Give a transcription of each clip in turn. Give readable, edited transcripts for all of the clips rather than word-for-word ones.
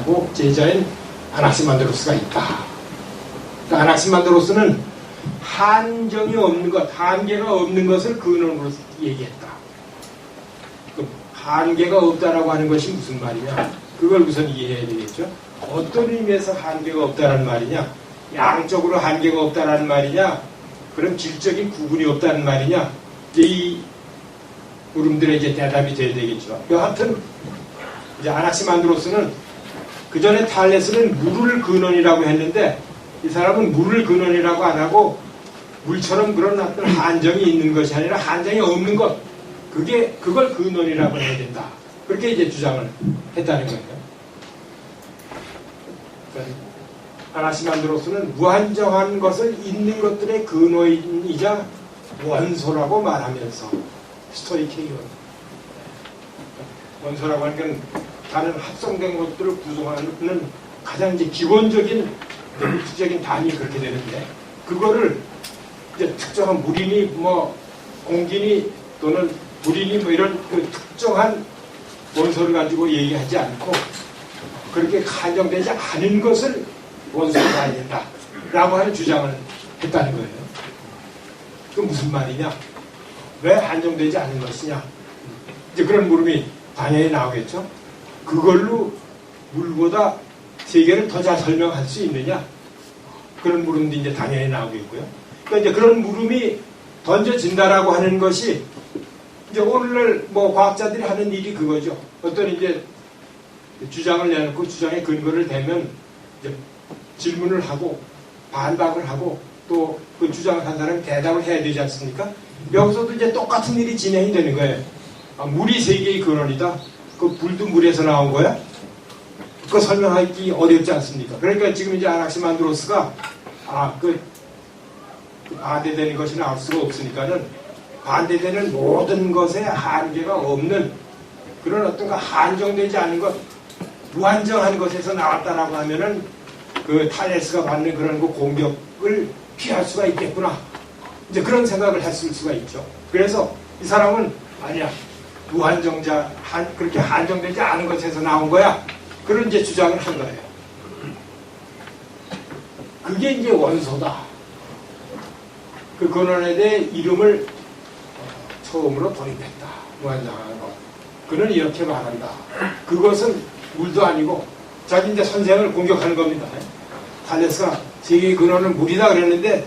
제자고 제자인 아낙시만드로스가 있다. 그러니까 아낙시만드로스는 한정이 없는 것, 한계가 없는 것을 근원으로 얘기했다. 그 한계가 없다라고 하는 것이 무슨 말이냐? 그걸 우선 이해해야 되겠죠. 어떤 의미에서 한계가 없다라는 말이냐? 양적으로 한계가 없다라는 말이냐? 그럼 질적인 구분이 없다는 말이냐? 이제 이 물음들의 이제 대답이 돼야 되겠죠. 여하튼 이제 아낙시만드로스는 그 전에 탈레스는 물을 근원이라고 했는데 이 사람은 물을 근원이라고 안 하고 물처럼 그런 어떤 한정이 있는 것이 아니라 한정이 없는 것, 그걸 근원이라고 해야 된다. 그렇게 이제 주장을 했다는 거예요. 그러니까 아낙시만드로스는 무한정한 것을 있는 것들의 근원이자 원소라고 말하면서 스토이케이온, 원소라고 하는 건 다른 합성된 것들을 구성하는 가장 이제 기본적인 물질적인 단위 그렇게 되는데 그거를 이제 특정한 물이니 뭐 공기니 또는 물이니 뭐 이런 그 특정한 원소를 가지고 얘기하지 않고 그렇게 한정되지 않은 것을 원소로 봐야 된다라고 하는 주장을 했다는 거예요. 그 무슨 말이냐? 왜 한정되지 않은 것이냐? 이제 그런 물음이 당연히 나오겠죠. 그걸로 물보다 세계를 더 잘 설명할 수 있느냐? 그런 물음도 이제 당연히 나오겠고요. 그러니까 이제 그런 물음이 던져진다라고 하는 것이 이제 오늘날 뭐 과학자들이 하는 일이 그거죠. 어떤 이제 주장을 내놓고 주장의 근거를 대면 이제 질문을 하고 반박을 하고 또 그 주장을 한 사람이 대답을 해야 되지 않습니까? 여기서도 이제 똑같은 일이 진행이 되는 거예요. 아, 물이 세계의 근원이다. 그 불도 물에서 나온 거야? 그거 설명하기 어렵지 않습니까? 그러니까 지금 이제 아낙시만드로스가 반대되는 것이 나올 수가 없으니까는 반대되는 모든 것에 한계가 없는 그런 어떤 그 한정되지 않은 것, 무한정한 것에서 나왔다라고 하면은 그 탈레스가 받는 그런 그 공격을 피할 수가 있겠구나. 이제 그런 생각을 했을 수가 있죠. 그래서 이 사람은 아니야. 무한정자, 그렇게 한정되지 않은 것에서 나온 거야. 그런 이제 주장을 한 거예요. 그게 이제 원소다. 그 근원에 대해 이름을 처음으로 도입했다. 무한정한 것. 그는 이렇게 말한다. 그것은 물도 아니고 자기 이제 선생을 공격하는 겁니다. 탈레스가 세계의 근원은 물이다 그랬는데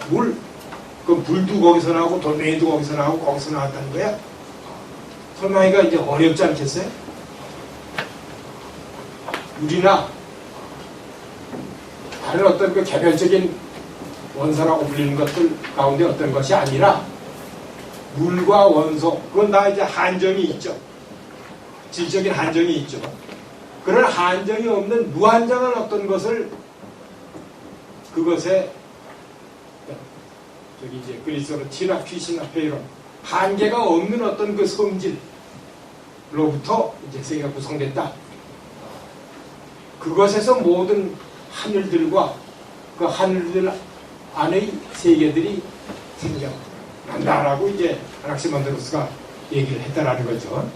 그 물도 거기서 나오고 돌멩이도 거기서 나오고 거기서 나왔다는 거야. 설명하기가 이제 어렵지 않겠어요? 물이나 다른 어떤 그 개별적인 원소라고 불리는 것들 가운데 어떤 것이 아니라 물과 원소, 그건 다 이제 한정이 있죠. 질적인 한정이 있죠. 그런 한정이 없는 무한정한 어떤 것을 그것에 저기 이제 그리스어로 티나 퀴시나 페이론 한계가 없는 어떤 그 성질로부터 이제 세계가 구성됐다. 그것에서 모든 하늘들과 그 하늘들 안의 세계들이 생겨난다라고 이제 아낙시만드로스가 얘기를 했다라는 거죠.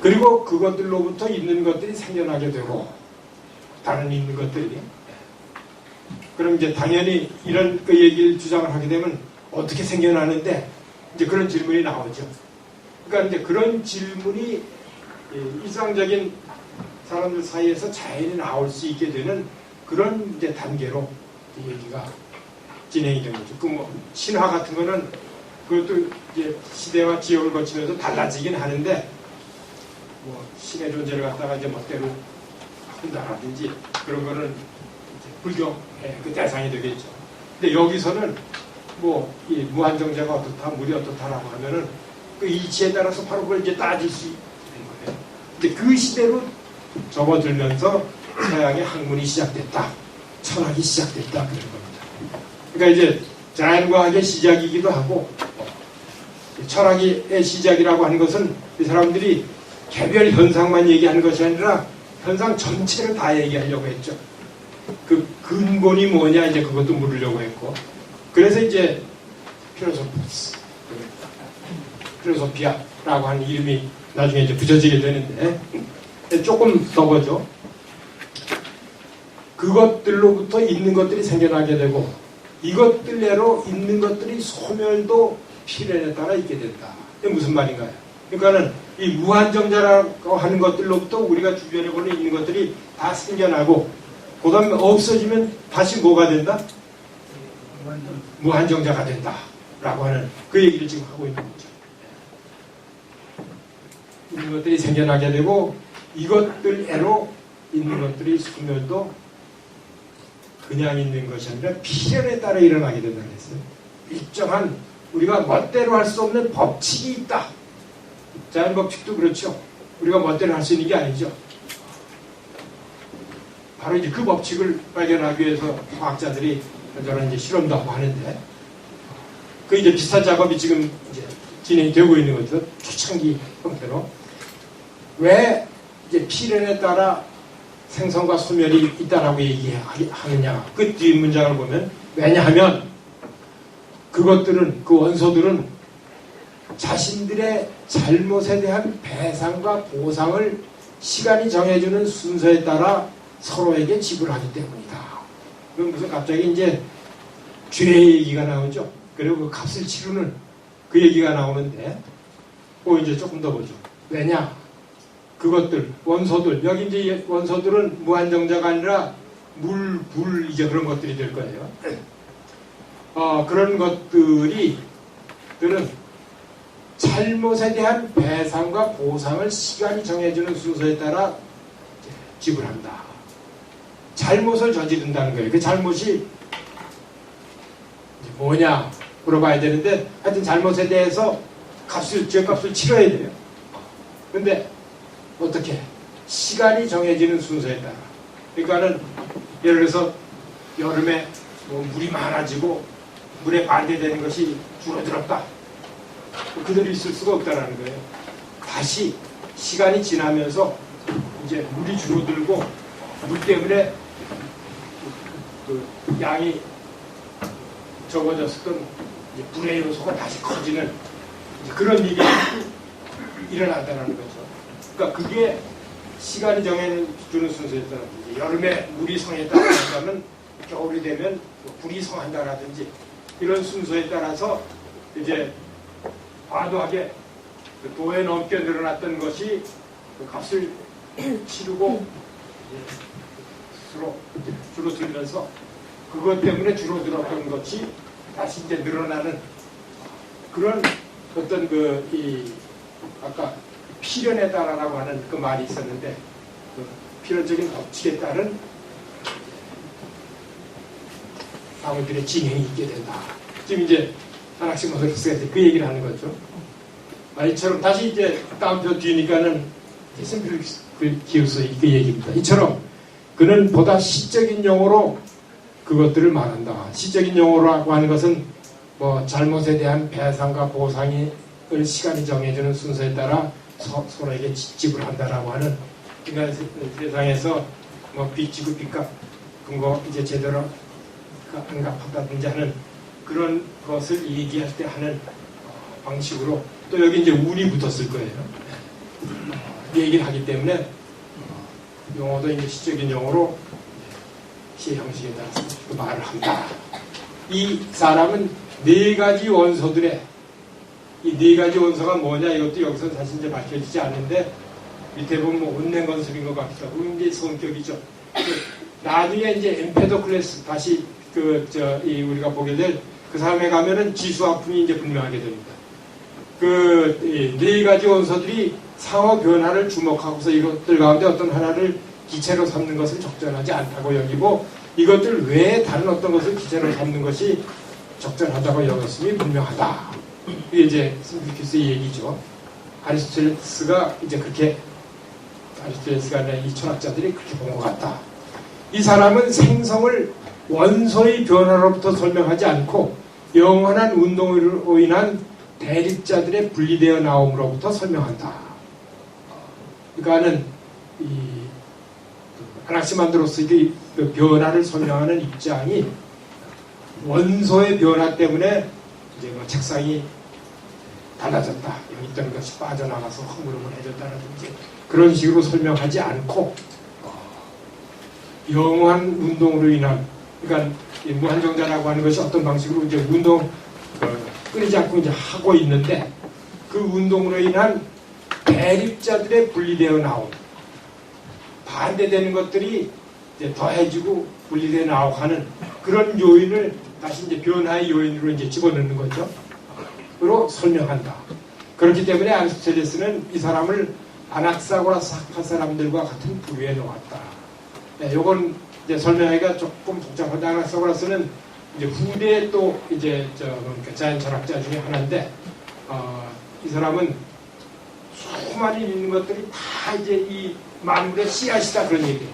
그리고 그것들로부터 있는 것들이 생겨나게 되고 다른 있는 것들이 그럼 이제 당연히 이런 그 얘기를 주장을 하게 되면 어떻게 생겨나는데 이제 그런 질문이 나오죠. 그러니까 이제 그런 질문이 일상적인 사람들 사이에서 자연히 나올 수 있게 되는 그런 이제 단계로 얘기가 진행이 된 거죠. 그 뭐 신화 같은 거는 그것도 이제 시대와 지역을 거치면서 달라지긴 하는데 뭐 신의 존재를 갖다가 이제 멋대로 한다라든지 그런 거는 불교의 그 대상이 되겠죠. 근데 여기서는 뭐 이 무한정제가 어떻다, 물이 어떻다라고 하면은 그 이치에 따라서 바로 그걸 이제 따질 수 있는 거예요. 근데 그 시대로 접어들면서 서양의 학문이 시작됐다, 철학이 시작됐다 그런 겁니다. 그러니까 이제 자연과학의 시작이기도 하고 철학의 시작이라고 하는 것은 이 사람들이 개별 현상만 얘기하는 것이 아니라 현상 전체를 다 얘기하려고 했죠. 그 근본이 뭐냐 이제 그것도 물으려고 했고 그래서 이제 필로소피아라고 하는 이름이 나중에 이제 붙여지게 되는데 조금 더 보죠. 그것들로부터 있는 것들이 생겨나게 되고 이것들내로 있는 것들이 소멸도 필연에 따라 있게 된다. 이게 무슨 말인가요? 그러니까는 이 무한정자라고 하는 것들로부터 우리가 주변에 보는 있는 것들이 다 생겨나고 그 다음에 없어지면 다시 뭐가 된다? 무한정자가 된다 라고 하는 그 얘기를 지금 하고 있는 거죠. 있는 것들이 생겨나게 되고 이것들애로 있는 것들이 소멸도 그냥 있는 것이 아니라 필연에 따라 일어나게 된다고 했어요. 일정한 우리가 멋대로 할 수 없는 법칙이 있다. 자연 법칙도 그렇죠. 우리가 멋대로 할 수 있는 게 아니죠. 바로 이제 그 법칙을 발견하기 위해서 과학자들이 저런 이제 실험도 하고 하는데, 그 이제 비슷한 작업이 지금 이제 진행이 되고 있는 거죠. 초창기 형태로. 왜 이제 필연에 따라 생성과 소멸이 있다라고 얘기하느냐. 그 뒤 문장을 보면, 왜냐하면 그것들은, 그 원소들은 자신들의 잘못에 대한 배상과 보상을 시간이 정해주는 순서에 따라 서로에게 지불하기 때문이다. 그럼 무슨 갑자기 이제 죄의 얘기가 나오죠. 그리고 그 값을 치르는 그 얘기가 나오는데, 이제 조금 더 보죠. 왜냐? 그것들, 원소들, 여기 이제 원소들은 무한정자가 아니라 물, 불, 이제 그런 것들이 될 거예요. 그런 것들은 잘못에 대한 배상과 보상을 시간이 정해주는 순서에 따라 지불한다. 잘못을 저지른다는 거예요. 그 잘못이 뭐냐 물어봐야 되는데, 하여튼 잘못에 대해서 죄값을 치러야 돼요. 근데 어떻게? 시간이 정해지는 순서에 따라. 그러니까는 예를 들어서 여름에 물이 많아지고 물에 반대되는 것이 줄어들었다. 그대로 있을 수가 없다는 거예요. 다시 시간이 지나면서 이제 물이 줄어들고 물 때문에 그 양이 적어졌었던 불의 요소가 다시 커지는 그런 일이 일어난다는 거죠. 그러니까 그게 시간이 정해주는 순서에 따라 여름에 물이 성했다 하면 겨울이 되면 불이 성한다라든지 이런 순서에 따라서 이제 과도하게 도에 넘게 늘어났던 것이 그 값을 치르고 스스로 줄어들면서 그것 때문에 줄어들었던 것이 다시 이제 늘어나는 그런 어떤 아까 필연에 따라라고 하는 그 말이 있었는데, 그 필연적인 법칙에 따른 사물들의 진행이 있게 된다. 지금 이제 하나씩 모델스가 그 얘기를 하는 거죠. 이처럼 다시 이제 다음 표 뒤니까는 심플리기우스 그 얘기입니다. 이처럼 그는 보다 시적인 용어로 그것들을 말한다. 시적인 용어라고 하는 것은 잘못에 대한 배상과 보상을 시간이 정해주는 순서에 따라 서로에게 지불한다라고 하는, 그러니까 세상에서 빚지고 빚값 근거 이제 제대로 안 갚았다든지 하는 그런 것을 얘기할 때 하는 방식으로, 또 여기 이제 운이 붙었을 거예요. 얘기를 하기 때문에 용어도 이제 시적인 용어로 시의 형식에 따라서 그 말을 한다. 이 사람은 네 가지 원소들의 이 네 가지 원소가 뭐냐, 이것도 여기서 사실 이제 밝혀지지 않는데, 밑에 보면 온냉 건습인 것 같기도 하고, 이게 성격이죠. 나중에 이제 엠페도클레스, 다시 우리가 보게 될 그 사람에 가면은 지수화풍이 이제 분명하게 됩니다. 네 가지 원소들이 상호 변화를 주목하고서 이것들 가운데 어떤 하나를 기체로 삼는 것을 적절하지 않다고 여기고, 이것들 외에 다른 어떤 것을 기체로 삼는 것이 적절하다고 여겼음이 분명하다. 이게 이제 심플리키스의 얘기죠. 아리스토텔레스가 이제 그렇게, 아리스토텔레스가 아니라 이 철학자들이 그렇게 본 것 같다. 이 사람은 생성을 원소의 변화로부터 설명하지 않고 영원한 운동으로 인한 대립자들의 분리되어 나옴으로부터 설명한다. 그러니까는 아낙시만드로스의 그 변화를 설명하는 입장이 원소의 변화 때문에 이제 책상이 달라졌다, 여기 있던 것이 빠져나가서 흐물흐물해졌다든지 그런 식으로 설명하지 않고 영원 운동으로 인한, 그러니까 이 무한정자라고 하는 것이 어떤 방식으로 이제 운동 끊이지 않고 이제 하고 있는데, 그 운동으로 인한 대립자들의 분리되어 나온 반대되는 것들이 이제 더해지고 분리되어 나오고 하는 그런 요인을 다시 이제 변화의 요인으로 이제 집어넣는 거죠. 그로 설명한다. 그렇기 때문에 아리스토텔레스는 이 사람을 아낙사고라스 학파 사람들과 같은 부류에 놓았다. 네, 요건 이제 설명하기가 조금 복잡한데, 아낙사고라스는 이제 후대에 또 이제 그러니까 자연 철학자 중에 하나인데, 이 사람은 수많이 있는 것들이 다 이제 이 만물의 씨앗이다, 그런 얘기예요.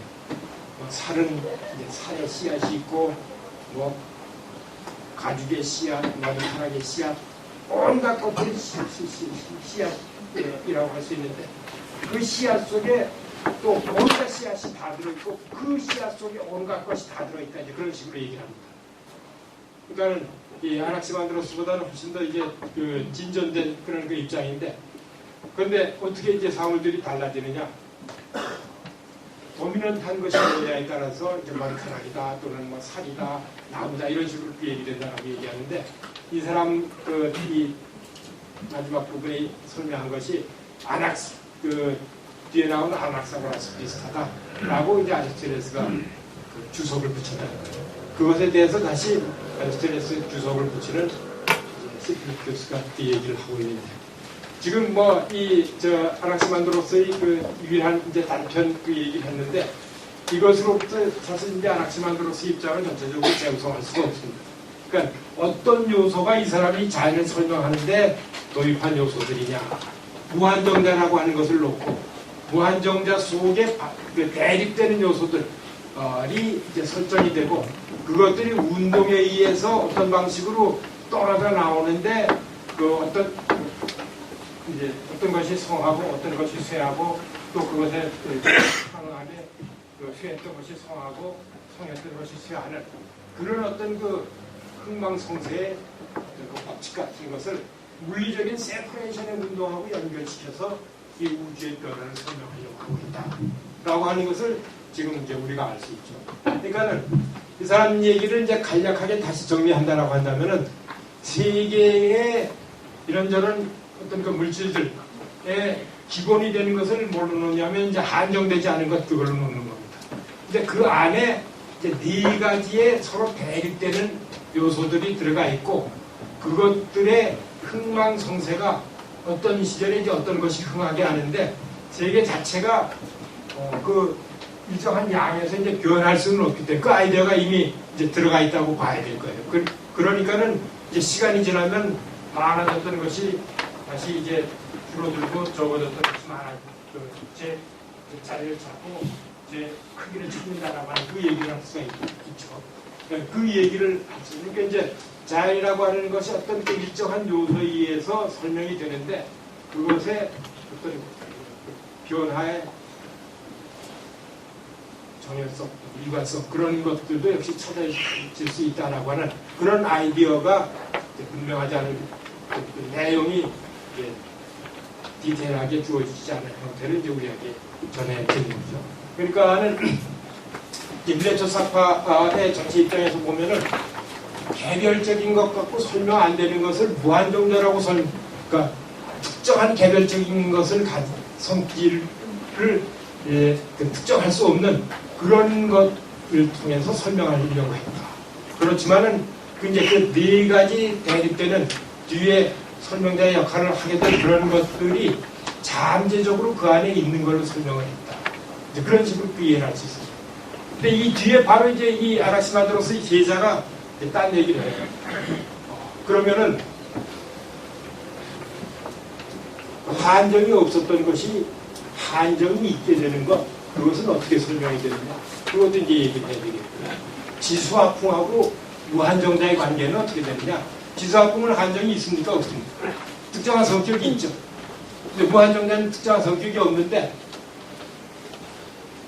살은 이제 살의 씨앗이 있고, 뭐 가죽의 씨앗, 머리카락의 씨앗, 온갖 것들이 씨앗이라고 할 수 있는데, 그 씨앗 속에 또 온갖 씨앗이 다 들어있고, 그 씨앗 속에 온갖 것이 다 들어있다, 이제 그런 식으로 얘기를 합니다. 그러니까는 이 아낙시만드로스보다는 훨씬 더 이제 그 진전된 그런 그 입장인데, 그런데 어떻게 이제 사물들이 달라지느냐? 도미넌트한 것이 뭐냐에 따라서 이제 머리카락이다, 또는 뭐 살이다, 나무다, 이런 식으로 그 얘기된다고 얘기하는데, 이 사람 이 마지막 부분에 설명한 것이 뒤에 나오는 아낙사고라스 비슷하다라고 이제 아리스토텔레스가 그 주석을 붙였다는 거예요. 그것에 대해서 다시 아리스토텔레스 주석을 붙이는 시필리쿠스가 그 얘기를 하고 있는데, 지금 뭐 아낙시만드로스의 그 유일한 이제 단편 그 얘기를 했는데, 이것으로부터 사실 이제 아낙시만드로스 입장을 전체적으로 재구성할 수가 없습니다. 그러니까 어떤 요소가 이 사람이 자연을 설명하는데 도입한 요소들이냐, 무한정자라고 하는 것을 놓고 무한정자 속에 대립되는 요소들이 이제 설정이 되고, 그것들이 운동에 의해서 어떤 방식으로 떨어져 나오는데, 그 어떤 것이 성하고 어떤 것이 쇠하고, 또 그것에 상하게 쇠했던 것이 성하고 성했던 것이 쇠하는 그런 어떤 그 흥망성쇠의 그 법칙 같은 것을 물리적인 세퍼레이션의 운동하고 연결시켜서 이 우주의 변화를 설명하려고 하고 있다라고 하는 것을 지금 이제 우리가 알 수 있죠. 그러니까는 이 사람 얘기를 이제 간략하게 다시 정리한다라고 한다면은 세계의 이런저런 어떤 그 물질들의 기본이 되는 것을 뭘로 놓냐면 이제 한정되지 않은 것, 그걸로 놓는 겁니다. 근데 그 안에 이제 네 가지의 서로 대립되는 요소들이 들어가 있고, 그것들의 흥망성쇠가 어떤 시절에 이제 어떤 것이 흥하게 하는데, 세계 자체가 그 일정한 양에서 이제 변할 수는 없기 때문에 그 아이디어가 이미 이제 들어가 있다고 봐야 될 거예요. 그러니까는 이제 시간이 지나면 많아졌던 것이 다시 이제 줄어들고 적어졌던 것이 많아지고, 제 자리를 잡고 제 크기를 찾는다라고 하는 그 얘기를 할 수가 있죠. 그 얘기를 할 수 있으니까 이제 자연이라고 하는 것이 어떤 그 일정한 요소에 의해서 설명이 되는데, 그것의 어떤 변화의 정연성, 일관성, 그런 것들도 역시 찾아질 수 있다라고 하는 그런 아이디어가 분명하지 않은 그 내용이 디테일하게 주어지지 않은 형태를 이제 우리에게 전해드리는 거죠. 그러니까는 밀레토사파의 전체 입장에서 보면은 개별적인 것 갖고 설명 안 되는 것을 무한정자라고 그러니까 특정한 개별적인 것을 성질을 특정할 수 없는 그런 것을 통해서 설명하려고 했다. 그렇지만은 이제 그 네 가지 대립되는 뒤에 설명자의 역할을 하게 된 그런 것들이 잠재적으로 그 안에 있는 걸로 설명을 했다. 이제 그런 식으로 그 이해를 할 수 있습니다. 근데 이 뒤에 바로 이제 이 아나시마드로스의 제자가 딴 얘기를 해요. 그러면은 한정이 없었던 것이 한정이 있게 되는 것, 그것은 어떻게 설명이 되느냐, 그것도 이제 얘기를 해야 되겠고요. 지수화풍하고 무한정자의 관계는 어떻게 되느냐. 지수화풍은 한정이 있습니까? 없습니까? 특정한 성격이 있죠. 근데 무한정자는 특정한 성격이 없는데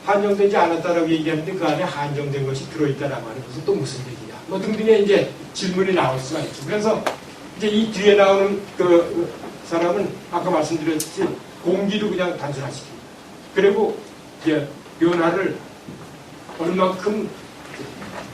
한정되지 않았다라고 얘기하는데 그 안에 한정된 것이 들어있다라고 하는 것은 또 무슨 얘기냐, 뭐 등등의 이제 질문이 나올 수가 있죠. 그래서 이제 이 뒤에 나오는 그 사람은 아까 말씀드렸듯이 공기도 그냥 단순화시킵니다. 그리고 이제 변화를 얼만큼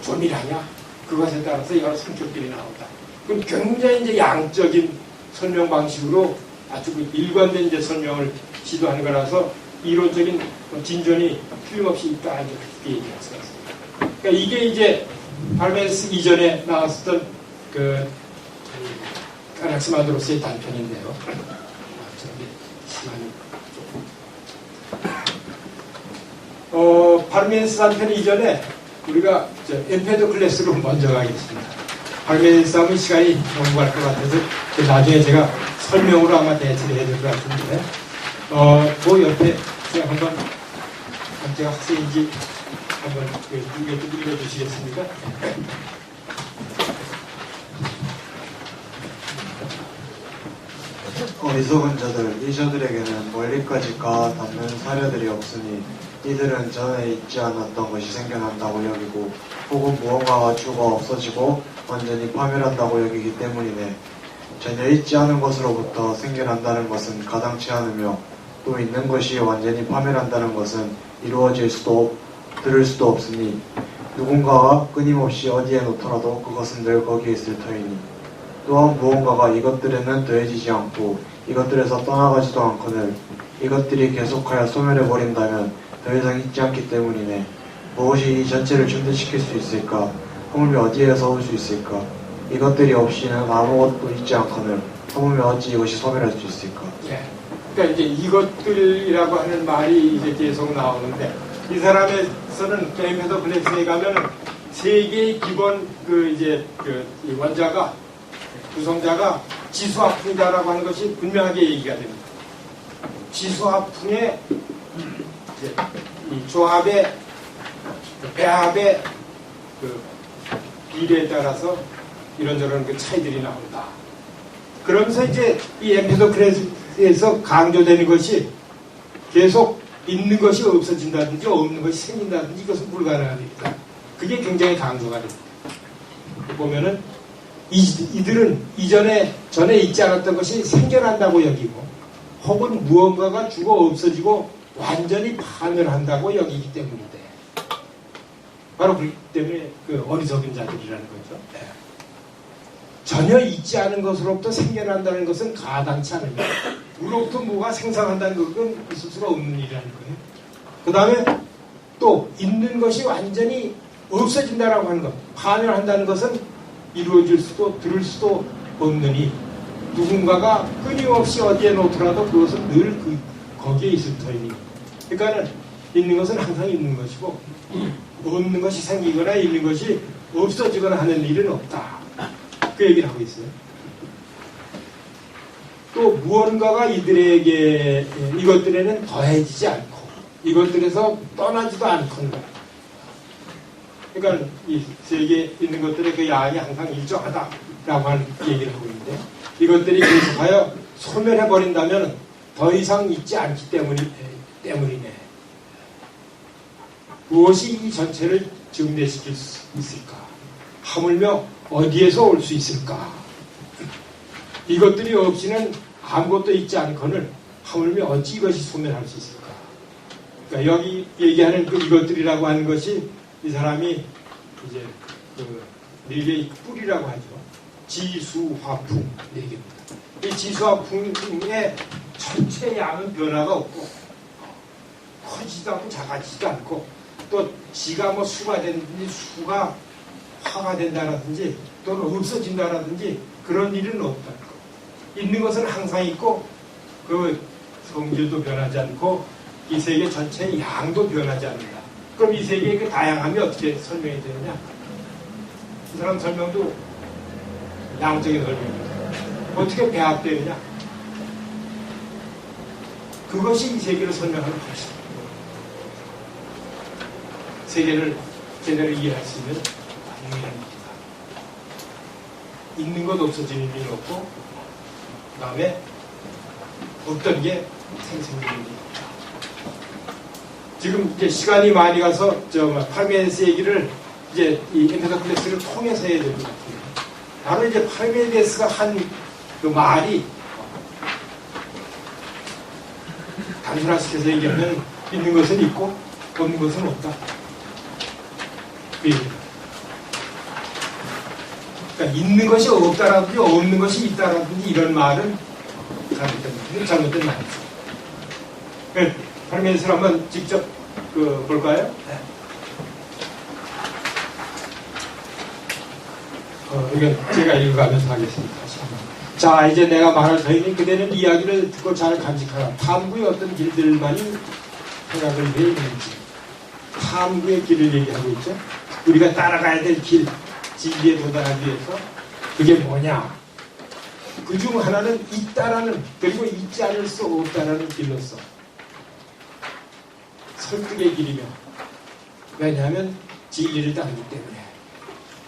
조밀하냐 그것에 따라서 여러 성격들이 나온다. 그럼 굉장히 이제 양적인 설명 방식으로 아주 일관된 이제 설명을 시도하는 거라서 이론적인 진전이 틀림없이 있다 이렇게 얘기할 수가 있습니다. 그러니까 이게 이제 파르메니데스 이전에 나왔었던 그 아낙시마드로스의 단편인데요. 파르메니데스 단편 이전에 우리가 엠페도클레스로 먼저 가겠습니다. 파르메니데스 하면 시간이 너무 갈 것 같아서 나중에 제가 설명으로 아마 대체를 해야 될 것 같은데 그 옆에 제가 한번 제가 학생인지 한번 읽어주시겠습니까? 어리석은 자들, 이 자들에게는 멀리까지 가 닿는 사려들이 없으니 이들은 전에 있지 않았던 것이 생겨난다고 여기고 혹은 무언가가 죽어 없어지고 완전히 파멸한다고 여기기 때문이네. 전혀 있지 않은 것으로부터 생겨난다는 것은 가당치 않으며 또 있는 것이 완전히 파멸한다는 것은 이루어질 수도 들을 수도 없으니 누군가가 끊임없이 어디에 놓더라도 그것은 늘 거기에 있을 터이니 또한 무언가가 이것들에는 더해지지 않고 이것들에서 떠나가지도 않거늘 이것들이 계속하여 소멸해버린다면 더 이상 있지 않기 때문이네. 무엇이 이 전체를 중단시킬 수 있을까? 하물며 어디에서 올 수 있을까? 이것들이 없이는 아무것도 있지 않거늘 하물며 어찌 이것이 소멸할 수 있을까? 예. 그러니까 이제 이것들이라고 하는 말이 이제 계속 나오는데 이 사람에서는 엠페도클레스에 가면은 세 개의 기본 이 원자가 구성자가 지수화풍이다라고 하는 것이 분명하게 얘기가 됩니다. 지수화풍의 이 조합의 배합의 그 비례에 따라서 이런저런 그 차이들이 나온다. 그러면서 이제 이 엠페도클레스에서 강조되는 것이 계속 있는 것이 없어진다든지 없는 것이 생긴다든지 이것은 불가능합니다. 그게 굉장히 강조가 됩니다. 보면은 이들은 전에 있지 않았던 것이 생겨난다고 여기고 혹은 무언가가 죽어 없어지고 완전히 파멸한다고 여기기 때문인데 바로 그렇기 때문에 그 어리석은 자들이라는 거죠. 네. 전혀 있지 않은 것으로부터 생겨난다는 것은 가당치 않으며 우로부터 뭐가 생성한다는 것은 있을 수가 없는 일이라는 거예요. 그 다음에 또 있는 것이 완전히 없어진다라고 하는 것, 파멸한다는 것은 이루어질 수도 들을 수도 없느니 누군가가 끊임없이 어디에 놓더라도 그것은 늘 거기에 있을 터이니 그러니까는 있는 것은 항상 있는 것이고 없는 것이 생기거나 있는 것이 없어지거나 하는 일은 없다. 그 얘기를 하고 있어요. 또 무언가가 이것들에는 더해지지 않고 이것들에서 떠나지도 않거나 그러니까 이 세계에 있는 것들의 그 양이 항상 일정하다라고 하는 얘기를 하고 있는데 이것들이 계속하여 소멸해버린다면 더 이상 있지 않기 때문이네. 무엇이 이 전체를 증대시킬 수 있을까? 하물며 어디에서 올 수 있을까? 이것들이 없이는 아무것도 있지 않거늘 하물며 어찌 이것이 소멸할 수 있을까? 그러니까 여기 얘기하는 그 이것들이라고 하는 것이 이 사람이 이제 그 네 개의 뿌리라고 하죠. 지수화풍 네 개입니다. 이 지수화풍의 전체 양은 변화가 없고 커지지도 않고 작아지지도 않고 또 지가 뭐 수가 된다든지 수가 화가 된다라든지 또는 없어진다라든지 그런 일은 없다는 거. 있는 것은 항상 있고 그 성질도 변하지 않고 이 세계 전체의 양도 변하지 않는다. 그럼 이 세계의 그 다양함이 어떻게 설명이 되느냐? 이 사람 설명도 양적인 설명입니다. 어떻게 배합되느냐? 그것이 이 세계를 설명하는 방식입니다. 세계를 제대로 이해할 수 있는 유일한 길이다. 있는 것 없어지는 일은 없고 그 다음에 어떤 게 생성되는 일이 없다. 지금 이제 시간이 많이 가서 파르메니데스 얘기를 이제 이 엠페도클레스를 통해서 해야 될 것 같아요. 바로 이제 파르메니데스가 한 그 말이 단순화시켜서 얘기하면 있는 것은 있고 없는 것은 없다. 그러니까 있는 것이 없다라든지 없는 것이 있다라든지 이런 말은 잘못된 말이죠. 파르메니스를 한번 직접 볼까요? 네. 이건 제가 읽어가면서 하겠습니다. 자, 이제 내가 말할 터이니 그대는 이야기를 듣고 잘 간직하라. 탐구의 어떤 길들만이 생각을 왜 있는지. 탐구의 길을 얘기하고 있죠. 우리가 따라가야 될 길, 진리에 도달하기 위해서 그게 뭐냐. 그중 하나는 있다라는, 그리고 있지 않을 수 없다라는 길로서 설득의 길이며, 왜냐하면 진리를 따르기 때문에.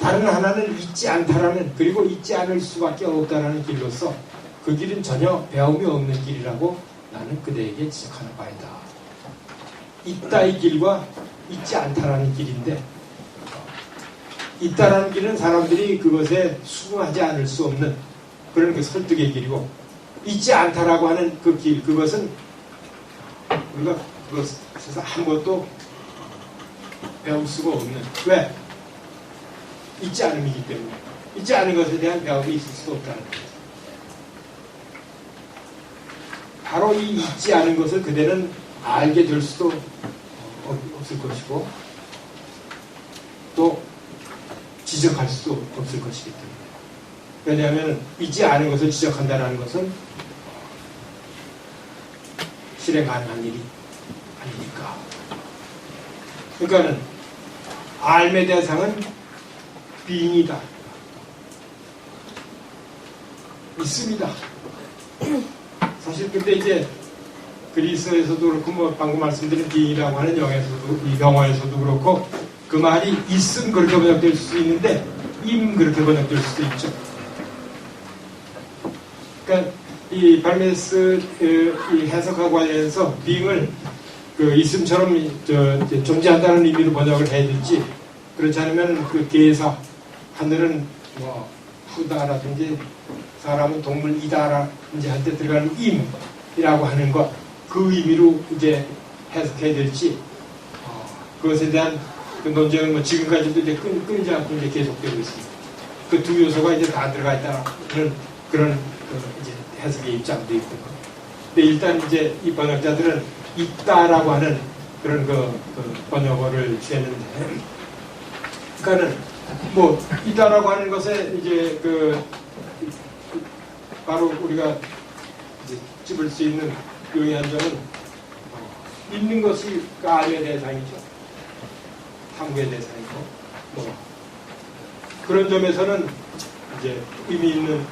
다른 하나는 있지 않다라는, 그리고 있지 않을 수밖에 없다라는 길로서 그 길은 전혀 배움이 없는 길이라고 나는 그대에게 지적하는 바이다. 있다의 길과 있지 않다라는 길인데, 있다라는 길은 사람들이 그것에 수긍하지 않을 수 없는 그런 그 설득의 길이고, 있지 않다라고 하는 그 길, 그것은 우리가 그것에서 아무것도 배울 수가 없는, 왜? 있지 않음이기 때문에. 있지 않은 것에 대한 배움이 있을 수 없다는 거죠. 바로 이 있지 않은 것을 그대는 알게 될 수도 없을 것이고, 또 지적할 수도 없을 것이기 때문에. 왜냐하면 있지 않은 것을 지적한다는 것은 실행 가능한 일이 아니니까. 그러니까는 알의 대상은 빙이다. 있습니다. 사실 근데 이제 그리스에서도 그렇고 뭐 방금 말씀드린 빙이라고 하는 영어에서도 그렇고 그 말이 있음 그렇게 번역될 수 있는데 임 그렇게 번역될 수도 있죠. 그러니까 이 발메스 이 해석하고 관련해서 빙을 그 있음처럼 존재한다는 의미로 번역을 해야 될지, 그렇지 않으면 그 계사 하늘은 뭐 푸다라든지 사람은 동물이다라든지 할 때 들어가는 임이라고 하는 것, 그 의미로 이제 해석해야 될지, 그것에 대한 그 논쟁은 뭐 지금까지도 이제 끊이지 않고 이제 계속되고 있습니다. 그 두 요소가 이제 다 들어가 있다는 그런 이제 해석의 입장도 있고. 근데 일단 이제 이 번역자들은 있다라고 하는 그런 그 번역어를 취했는데, 그러니까는 뭐 있다라고 하는 것에 이제 바로 우리가 이제 찝을 수 있는 용이한 점은 있는 것이 알의 대상이죠. 탐구의 대상이고, 뭐 그런 점에서는 이제 의미 있는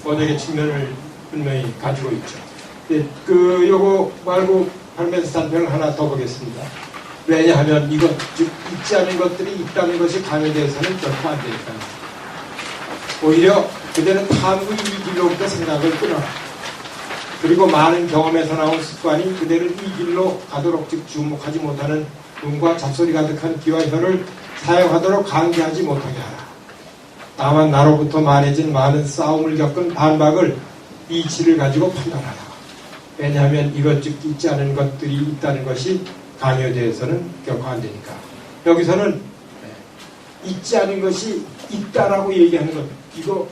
번역의 측면을 분명히 가지고 있죠. 요거 말고 발매스 단편을 하나 더 보겠습니다. 왜냐하면 이것, 즉 있지 않은 것들이 있다는 것이 강요돼서는 결코 안 되니까요. 오히려 그대는 탐구의 이 길로부터 생각을 끊어라. 그리고 많은 경험에서 나온 습관이 그대를 이 길로 가도록, 즉 주목하지 못하는 눈과 잡소리 가득한 귀와 혀를 사용하도록 강제하지 못하게 하라. 다만 나로부터 말해진 많은 싸움을 겪은 반박을 이치를 가지고 판단하라. 왜냐하면 이것, 즉 있지 않은 것들이 있다는 것이 강요되어서는 결코 안 되니까. 여기서는 있지 않은 것이 있다라고 얘기하는 것, 이거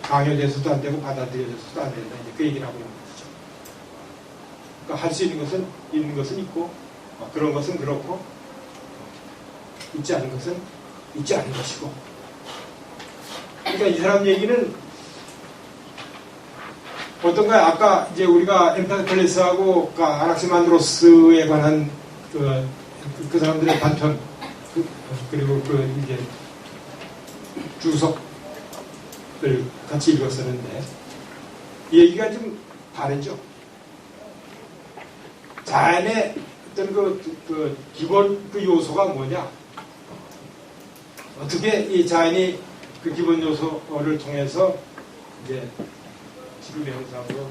강요돼서도 안 되고 받아들여져서도 안 된다. 이제 그 얘기를 하고 있는 것이죠. 그러니까 할 수 있는 것은 있는 것은 있고, 그런 것은 그렇고, 있지 않은 것은 있지 않은 것이고. 그러니까 이 사람 얘기는 어떤가요? 아까 이제 우리가 엠파클레스하고 아낙시만드로스에 관한 그 사람들의 단편, 그리고 이제 주석을 같이 읽었었는데, 이 얘기가 좀 다르죠. 자연의 어떤 기본 요소가 뭐냐? 어떻게 이 자연이 그 기본 요소를 통해서 이제 지구의 형상으로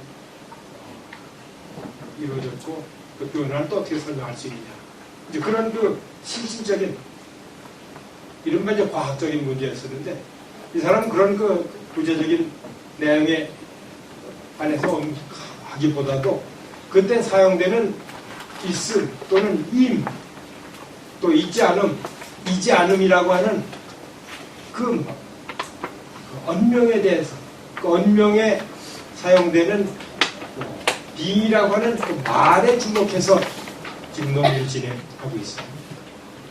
이루어졌고, 그 변화를 또 어떻게 설명할 수 있느냐. 이제 그런 실질적인, 이른바 이제 과학적인 문제였었는데, 이 사람은 그런 구체적인 내용에 안에서 하기보다도 그때 사용되는 있음 또는 임, 또 있지 않음이라고 하는 그 언명에 대해서, 그 언명에 사용되는 being이라고 하는 그 말에 주목해서 지금 논의를 진행하고 있습니다.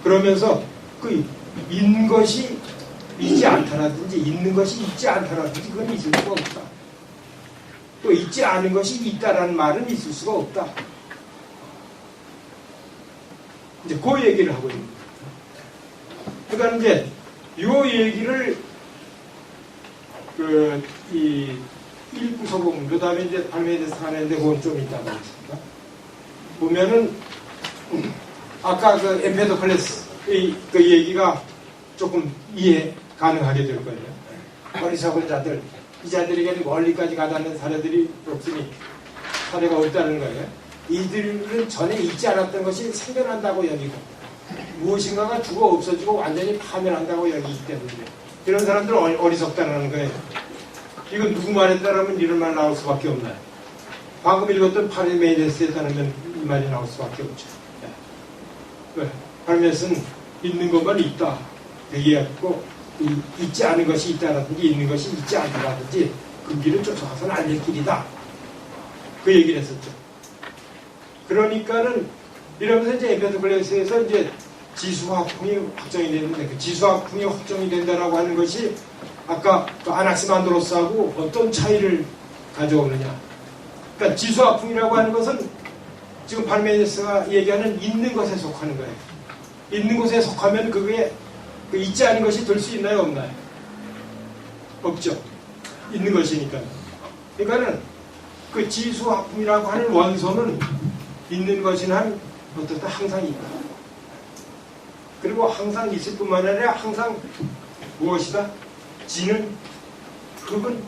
그러면서 그 있는 것이 있지 않다라든지 있는 것이 있지 않다라든지 그건 있을 수가 없다. 또 있지 않은 것이 있다라는 말은 있을 수가 없다. 이제 그 얘기를 하고 있는 거예요. 그러니까 이제 요 얘기를 이 1구서공, 그 다음에 이제 발매돼서 하는데 그건 좀 이따가 하겠습니다. 보면은 아까 그 엠페도클레스의 그 얘기가 조금 이해 가능하게 될 거예요. 어리석은 자들, 이 자들에게는 멀리까지 가닿는 사례들이 없으니 사례가 없다는 거예요. 이들은 전에 있지 않았던 것이 생겨난다고 여기고 무엇인가가 죽어 없어지고 완전히 파멸한다고 여기기 때문에 이런 사람들은 어리석다는 거예요. 이건 누구 말에 따르면 이런 말 나올 수밖에 없나요? 방금 읽었던 파르메이데스에 따르면 이 말이 나올 수밖에 없죠. 왜? 파르메이데스는 있는 것만 있다 얘기했고 있지 않은 것이 있다라든지 있는 것이 있지 않다라든지 그 길을 쫓아가서는 안 될 길이다. 그 얘기를 했었죠. 그러니까는 이러면서 이제 엠페도클레스에서 이제 지수화풍이 확정이 됐는데 그 지수화풍이 확정이 된다라고 하는 것이 아까 그 아낙시만드로스하고 어떤 차이를 가져오느냐. 그러니까 지수화풍이라고 하는 것은 지금 발메데스가 얘기하는 있는 것에 속하는 거예요. 있는 것에 속하면 그게 그 있지 않은 것이 될 수 있나요, 없나요? 없죠. 있는 것이니까. 그러니까는 그 지수화풍이라고 하는 원소는 있는 것이나 어떻다 항상 있다. 그리고 항상 있을 뿐만 아니라 항상 무엇이다? 지는 흙은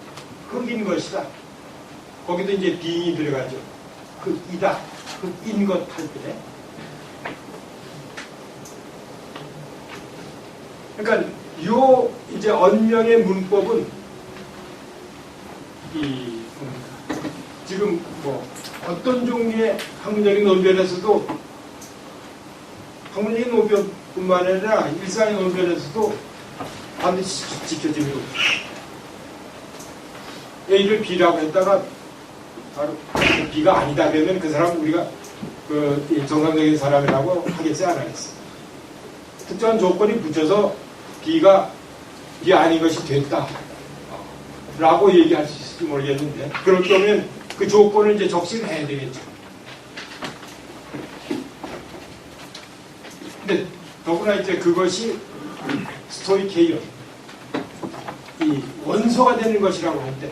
흙인 것이다. 거기도 이제 빙이 들어가죠. 흙이다. 흙인 것 할 때. 그러니까 요 이제 언명의 문법은 지금 뭐 어떤 종류의 학문적인 논변에서도 학문적인 논변뿐만 아니라 일상의 논변에서도 반드시 지켜지고 A를 B라고 했다가 바로 B가 아니다 그러면 그 사람 우리가 그 정상적인 사람이라고 하겠어요, 안 하겠어요? 특정한 조건이 붙여서 B가 B 아닌 것이 됐다 라고 얘기할 수 있을지 모르겠는데 그럴 경우엔 그 조건을 이제 적시를 해야 되겠죠. 근데 더구나 이제 그것이 스토이케이언 이 원소가 되는 것이라고 할 때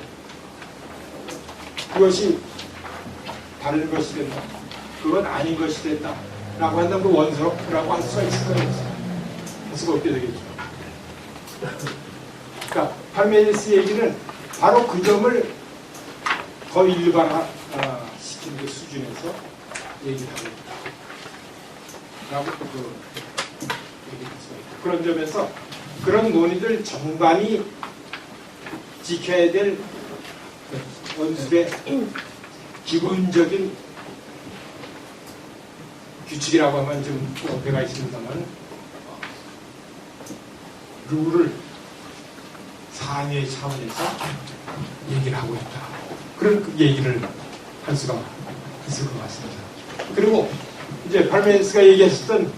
그것이 다른 것이 된다. 그건 아닌 것이 됐다. 라고 한다면 그 원소라고 할 수가 있을 거예요. 할 수가 없게 되겠죠. 그러니까 파르메니데스 얘기는 바로 그 점을 더 일반화시킨 그 수준에서 얘기를 하고 있다. 라고 얘기할 수가 있다. 그런 점에서 그런 논의들 전반이 지켜야 될 원술의 기본적인 규칙이라고 하면 좀 어폐가 있습니다만 룰을 상위의 차원에서 얘기를 하고 있다. 그런 그 얘기를 할 수가 있을 것 같습니다. 그리고 이제 발메스가 얘기했었던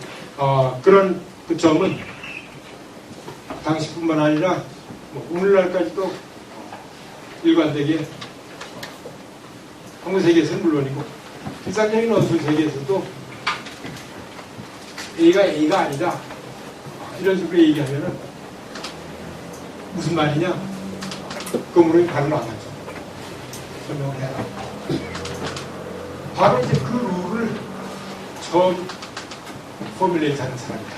그런 그 점은 당시뿐만 아니라 뭐 오늘날까지도 일관되게 학문 세계에서는 물론이고 일상적인 원술 세계에서도 A가 아니다 이런 식으로 얘기하면은 무슨 말이냐? 그 물음이 바로 나가죠. 설명을 해라. 바로 이제 그 룰을 처음 포뮬레이트 하는 사람이다.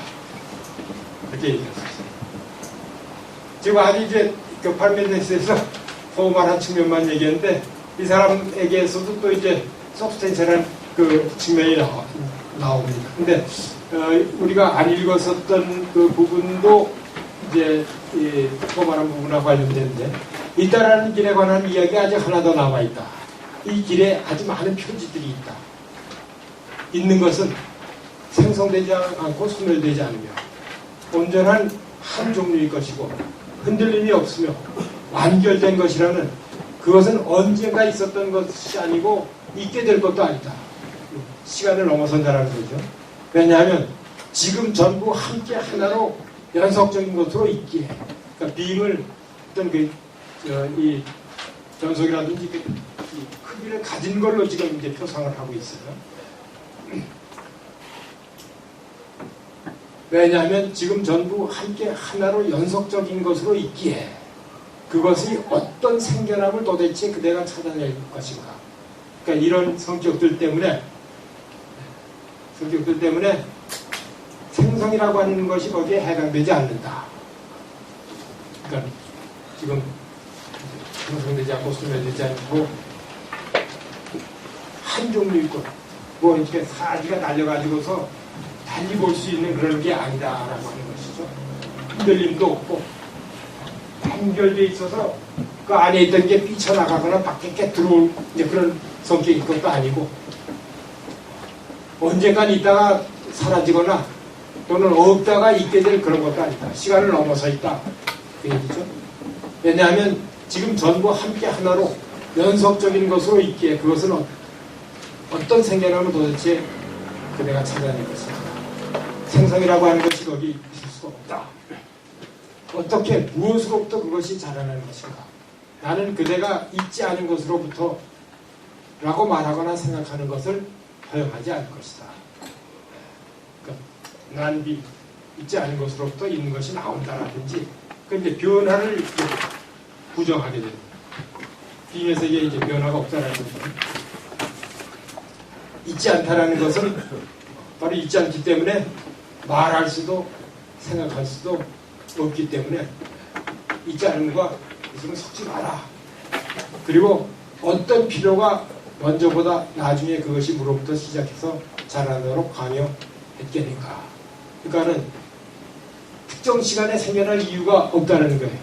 이렇게 얘기할 수 있어요. 지금 아주 이제 그 파르메니데스에서 포멀한 측면만 얘기했는데 이 사람에게서도 또 이제 서브스텐셜한 그 측면이 나옵니다. 근데 우리가 안 읽었었던 그 부분도 이제 이 포멀한 부분과 관련되는데 있다라는 길에 관한 이야기가 아직 하나 더 남아있다. 이 길에 아주 많은 표지들이 있다. 있는 것은 생성되지 않고 소멸되지 않으며 온전한 한 종류일 것이고 흔들림이 없으며 완결된 것이라는 그것은 언젠가 있었던 것이 아니고 있게 될 것도 아니다. 시간을 넘어선다는 거죠. 왜냐하면 지금 전부 함께 하나로 연속적인 것으로 있기에 그러니까 빔을 어떤 이 전속이라든지 이 크기를 가진 걸로 지금 이제 표상을 하고 있어요. 왜냐하면 지금 전부 함께 하나로 연속적인 것으로 있기에 그것이 어떤 생겨남을 도대체 그대가 찾아낼 것인가. 그러니까 이런 성격들 때문에 생성이라고 하는 것이 거기에 해당되지 않는다. 그러니까 지금 생성되지 않고 소멸되지 않고 한 종류 있고 뭐 이렇게 사지가 달려가지고서 달리 볼 수 있는 그런 게 아니다라고 하는 것이죠. 흔들림도 없고 단결되어 있어서 그 안에 있던 게 삐쳐나가거나 밖에 들어올 이제 그런 성격인 것도 아니고 언젠간 있다가 사라지거나 또는 없다가 있게 될 그런 것도 아니다. 시간을 넘어서 있다. 그 얘기죠. 왜냐하면 지금 전부 함께 하나로 연속적인 것으로 있기에 그것은 어떤 생겨남을 도대체 그대가 찾아낼 것인가. 생성이라고 하는 것이 거기 있을 수가 없다. 어떻게 무엇으로부터 그것이 자라나는 것인가. 나는 그대가 있지 않은 것으로부터 라고 말하거나 생각하는 것을 허용하지 않을 것이다. 그러니까 난비 있지 않은 것으로부터 있는 것이 나온다라든지 그런데 변화를 부정하게 됩니다. 빔의 세계에 이제 변화가 없다라는 거죠. 있지 않다라는 것은 바로 있지 않기 때문에 말할 수도 생각할 수도 없기 때문에 있지 않은 것과 있으면 섞지 마라. 그리고 어떤 필요가 먼저보다 나중에 그것이 무로부터 시작해서 자라도록 강요했겠는가. 그러니까는 특정 시간에 생겨날 이유가 없다는 거예요.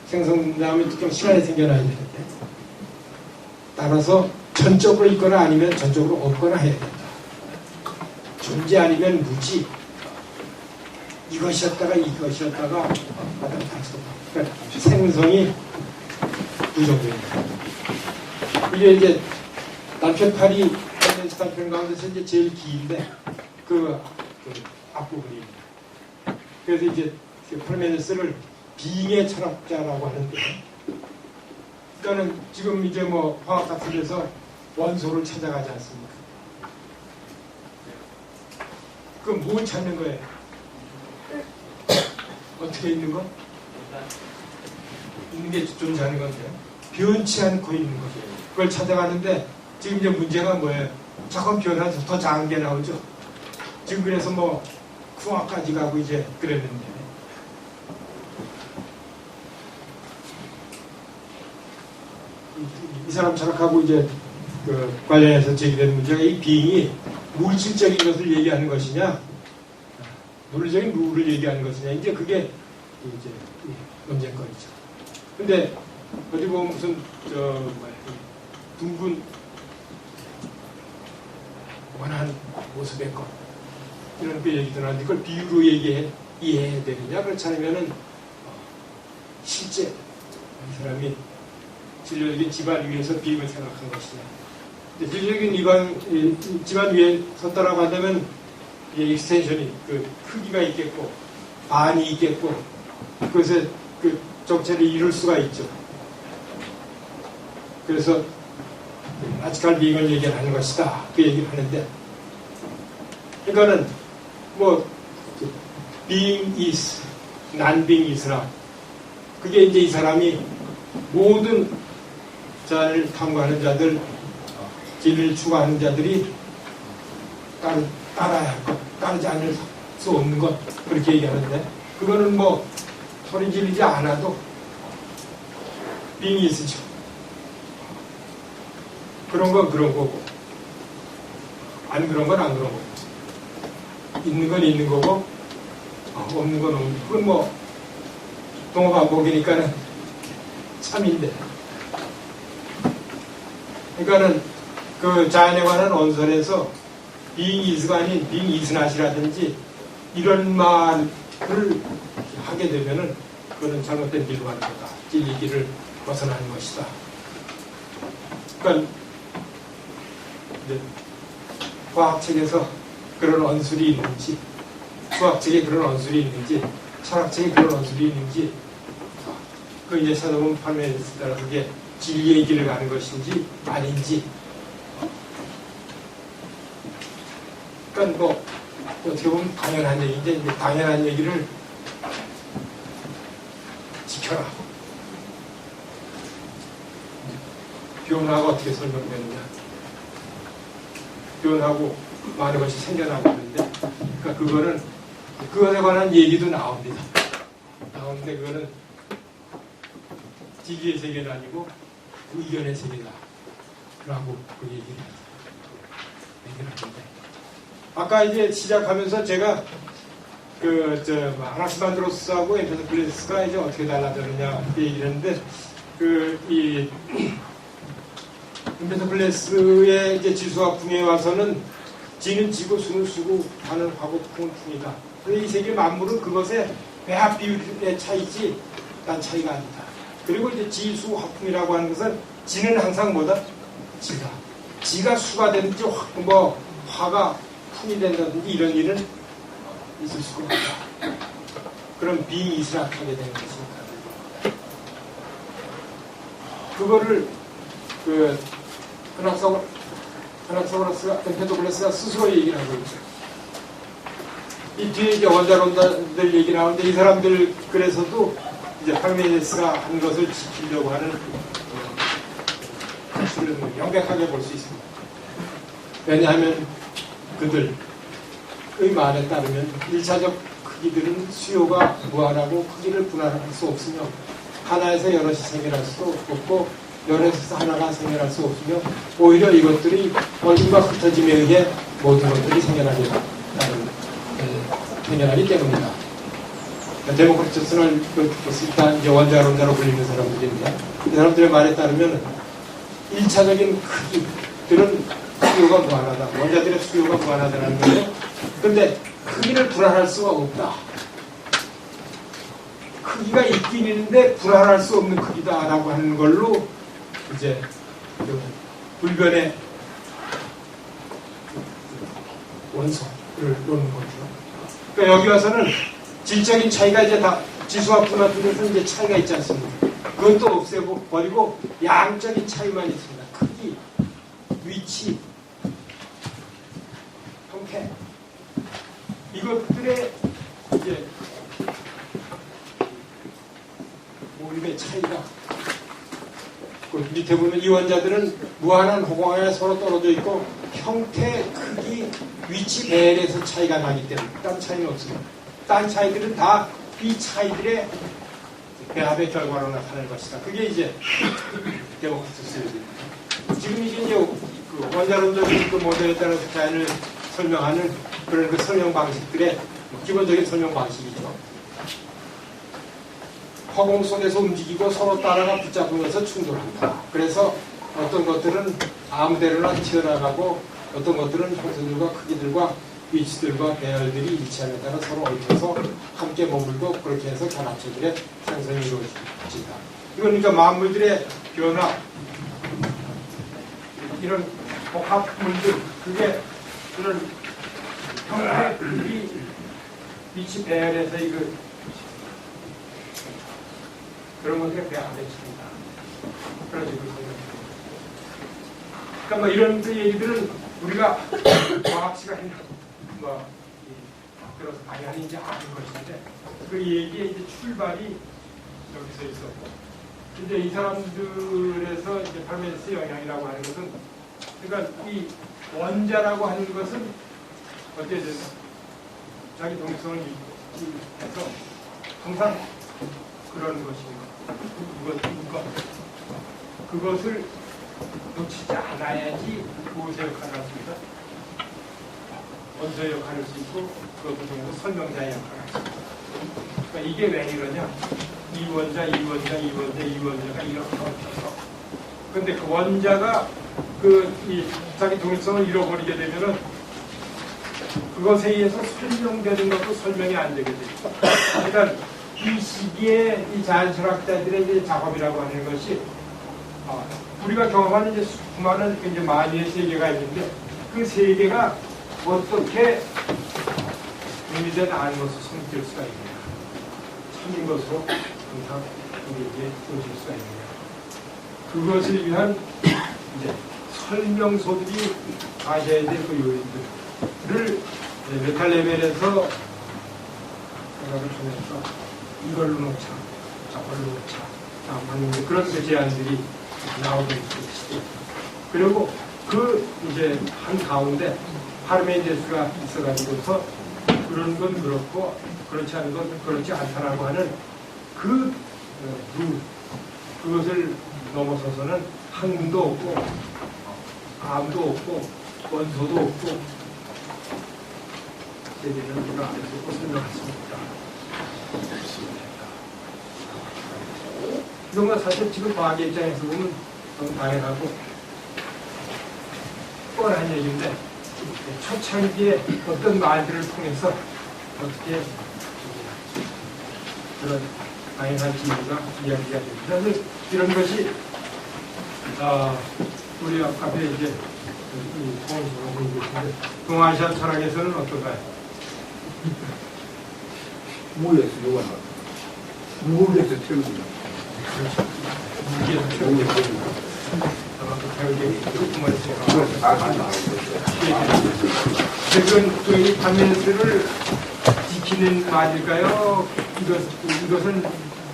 생성되면 특정 시간에 생겨나야 되는데 따라서 전적으로 있거나 아니면 전적으로 없거나 해야 된다. 존재 아니면 무지. 이것이었다가 이것이었다가 그러니까 생성이 부정됩니다. 이게 이제 남편팔이 단편 가운데서 이제 제일 긴데 그 앞부분입니다. 그래서 이제 프레메데스를 빙의 철학자라고 하는데, 그러니까는 지금 이제 뭐 화학 같은 데서 원소를 찾아가지 않습니까? 그럼 뭘 찾는 거예요? 어떻게 있는 거? 있는 게 존재하는 건데요. 변치 않고 있는 거죠. 그걸 찾아가는데 지금 이제 문제가 뭐예요? 조금 변화해서 더 작은 게 나오죠. 지금 그래서 뭐 쿵화까지 가고 이제 그랬는데 이 사람 철학하고 이제 그 관련해서 제기되는 문제가 이 빙이 물질적인 것을 얘기하는 것이냐 논리적인 룰을 얘기하는 것이냐 이제 그게 이제 논쟁거리죠. 근데 어디 보면 무슨 둥근 원한 모습의 것 이런 그 얘기들 하는데 그걸 비유로 이해해야 되느냐 그렇지 않으면은 실제 이 사람이 진료적인 집안 위에서 빔을 생각한 것이냐. 진료적인 집안 위에 섰다라고 한다면 익스텐션이 그 크기가 있겠고 반이 있겠고 그것에 그 정체를 이룰 수가 있죠. 그래서 라지칼 빙을 얘기하는 것이다. 그 얘기를 하는데 그러니까는 뭐 being is, non-being is라 그게 이제 이 사람이 모든 자를 탐구하는 자들 진리를 추구하는 자들이 따라야 할 것, 따르지 않을 수 없는 것 그렇게 얘기하는데 그거는 뭐 소리 지르지 않아도 빙이 있으죠. 그런 건 그런 거고 안 그런 건 안 그런 거고 있는 건 있는 거고 없는 건 없는 거고 그건 뭐 동어반복이니까는 참인데 그러니까는 그 자연에 관한 언설에서 being is가 아닌 being is not이라든지 이런 말을 하게 되면은 그거는 잘못된 길로 가는 거다. 진리 길을 벗어나는 것이다. 그러니까 이제 과학책에서 그런 언술이 있는지, 수학책에 그런 언술이 있는지, 철학책에 그런 언술이 있는지, 그 이제 찾아보면 판매에 따라 그게 진리의 길을 가는 것인지 아닌지. 그러니까 뭐 어떻게 보면 당연한 얘기인데 이제 당연한 얘기를 지켜라. 변화가 어떻게 설명되느냐. 변하고 많은 것이 생겨나고 있는데, 그러니까 그거는 그것에 관한 얘기도 나옵니다. 나오는데 그거는 진리의 세계는 아니고 의견의 세계다. 라고 그 얘기를 하는데, 아까 이제 시작하면서 제가 아나시만드로스하고 엠페도클레스가 이제 어떻게 달라졌느냐 그 얘기를 했는데, 이 엠페도클레스의 이제 지수화풍에 와서는 지는 지고 수는 수고 하는 화고 풍은 풍이다. 이 세계 만물은 그것의 배합 비율의 차이지 딴 차이가 아니다. 그리고 이제 지수화풍이라고 하는 것은 지는 항상 뭐다? 지다. 지가 수가 되든지 화가 풍이 된다든지 이런 일은 있을 수가 없다. 그럼 비이스락하게 되는 것입니다. 그거를 아나사고라스가 엠페도클레스가 스스로 얘기를 하고 있죠. 이 뒤에 이제 원자론자들 얘기 나오는데 이 사람들 그래서도 이제 파르메니데스가 한 것을 지키려고 하는 것을 명백하게 볼 수 있습니다. 왜냐하면 그들의 말에 따르면 1차적 크기들은 수요가 무한하고 크기를 분할할 수 없으며 하나에서 여럿이 생겨날 수도 없고 여럿에서 하나가 생겨날 수 없으며 오히려 이것들이 어딘가 흩어짐에 의해 모든 것들이 생겨나기 때문이다. 데모크리투스는 일단 이제 원자론자로 불리는 사람들인데 이 사람들의 말에 따르면 1차적인 크기들은 수요가 무한하다. 원자들의 수요가 무한하다는 거예요. 그런데 크기를 분할할 수가 없다. 크기가 있긴 있는데 분할할 수 없는 크기다라고 하는 걸로 이제 불변의 원소를 놓는 거죠. 그러니까 여기 와서는 질적인 차이가 이제 다 지수와 분화들에서 이제 차이가 있지 않습니까? 그것도 없애고 버리고 양적인 차이만 있습니다. 크기, 위치, 형태 이것들의 이제 몰입의 차이가 그 밑에 보면 이 원자들은 무한한 호광에 서로 떨어져 있고 형태, 크기, 위치, 배열에서 차이가 나기 때문에 딴 차이는 없습니다. 딴 차이들은 다 이 차이들의 배합의 결과로 나타날 것이다. 그게 이제 데모크리투스입니다. 지금 이게 이제 그 원자론적인 그 모델에 따라서 자연을 설명하는 그런 그 설명 방식들의 기본적인 설명 방식이죠. 화공 속에서 움직이고 서로 따라가 붙잡으면서 충돌한다. 그래서 어떤 것들은 아무데로나 튀어나가고 어떤 것들은 형태들과 크기들과 위치들과 배열들이 일치함에 따라 서로 얽혀서 함께 머물고 그렇게 해서 결합체들의 생성이 이루어진다. 이건 그러니까 만물들의 변화, 이런 복합물들, 그게 그런 형태, 크기, 위치, 배열에서 그런 것들의 배합에 있습니다. 그런 식으로 생각합니다. 그러니까 뭐 이런 그 얘기들은 우리가 과학시가 그래서 당연히 이제 아는 것인데 그 얘기의 이제 출발이 여기서 있었고, 이제 이 사람들에서 이제 파르메니데스 영향이라고 하는 것은, 그러니까 이 원자라고 하는 것은 어떻게 되나 자기 독립성을 유지해서 항상 그런 것입니다. 그것을 놓치지 않아야지 무엇의 역할을 할 수 있다. 원소의 역할을 할 수 있고 그것을 통해서 설명자의 역할을 할 수 있다. 그러니까 이게 왜 이러냐? 이 원자가 이렇게 얽혀서, 근데 그 원자가 자기 독립성을 잃어버리게 되면은 그것에 의해서 설명되는 것도 설명이 안 되게 되죠. 그러니까 이 시기에 이 자연철학자들의 이제 작업이라고 하는 것이 우리가 경험하는 이제 수많은 이제 만유의 세계가 있는데 그 세계가 어떻게 의미된 아는 것을 성질 수가 있느냐, 참인 것으로 항상 우리에게 보실 수가 있느냐, 그것을 위한 이제 설명서들이 가져야 될 그 요인들을 메탈 레벨에서 생각을 통해서 이걸로 놓자, 저걸로 놓자, 하는 그런 제안들이 나오고 있듯이, 그리고 그 이제 한 가운데 파르메니데스가 있어가지고서 그런 건 그렇고 그렇지 않은 건 그렇지 않다라고 하는 그 그것을 넘어서서는 학문도 없고 암도 없고 원소도 없고 세계는 우리가 안에서 설명할 수 없다. 이런 건 사실 지금 과학의 입장에서 보면 너무 당연하고 뻔한 얘기인데 초창기에 어떤 말들을 통해서 어떻게 그런 당연한 진리가 이야기가 됩니다. 그래서 이런 것이 우리 앞에 이제 동원시가 보고 계신데 동아시아 철학에서는 어떤가요? 무에서 요한하 무에서 태우기다. 무기에서 태우기다. 최근 저희 파메스를 지키는 말일까요? 이것은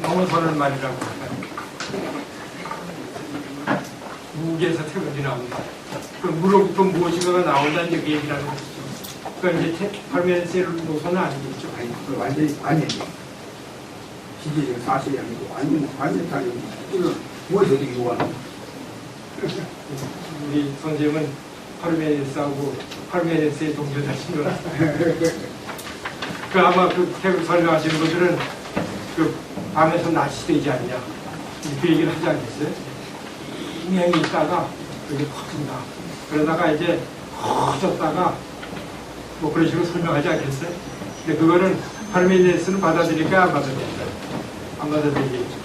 넘어서는 말이라고 할까요? 무기에서 태극이 나온다. 그 무로부터 무엇인가가 나온다는 그 얘기를 하는 것이죠. 그러니까 이제 파메스의 노선은 아니겠죠. 아니, 그 완전히 아니죠. 지지적 사실이 아니고 완전 다른 이건 무에서 어떻게 요한하 우리 선생님은 파르메니데스하고 파르메니데스의 동료자신 것 같아요. 그 아마 그 책을 설명하시는 분들은 그 밤에서 낮이 되지 않냐 그 얘기를 하지 않겠어요? 분명히 있다가 그게 커진다. 그러다가 이제 커졌다가 뭐 그런 식으로 설명하지 않겠어요? 근데 그거는 파르메니데스는 받아들일까 안 받아들일까? 안 받아들이겠죠.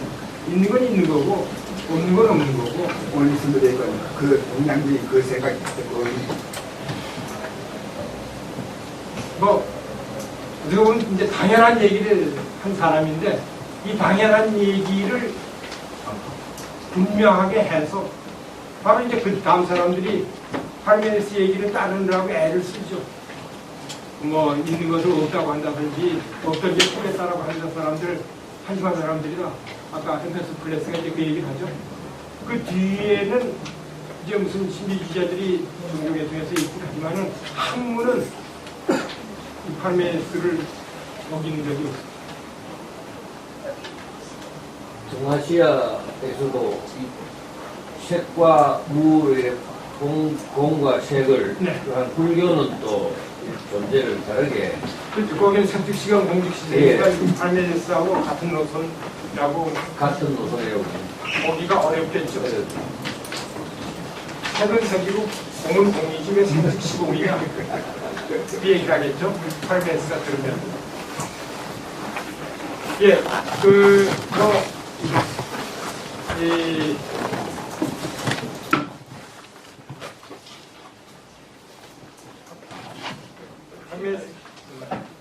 있는 건 있는 거고 없는 건 없는 거고. 오늘 순들의 그 동양주의 그 생각이 있어요. 뭐 어떻게 보면 이제 당연한 얘기를 한 사람인데 이 당연한 얘기를 분명하게 해서 바로 이제 그 다음 사람들이 파르메니데스 얘기를 따르느라고 애를 쓰죠. 뭐 있는 것을 없다고 한다든지 없던 게 풀렸다라고 하는 사람들 한심한 사람들이다. 아까 햄페스 플레스가 이제 그 얘기를 하죠. 그 뒤에는 이제 무슨 신비주의자들이 종교계 중에서 있긴 하지만은 학문은 이 파르메니데스를 어기는 적이 없어요. 동아시아에서도 이 색과 무의 공과 색을 한 불교는 또 존재를 다르게 그렇죠. 거기는 색즉시간 공직시대니까 파르메니데스하고 같은 노선이라고 같은 노선이라고 보기가 어렵겠죠. 색은 색이고 공은 공이지 왜 색즉시공이냐 그 얘기를 하겠죠. 파르메니데스가 들으면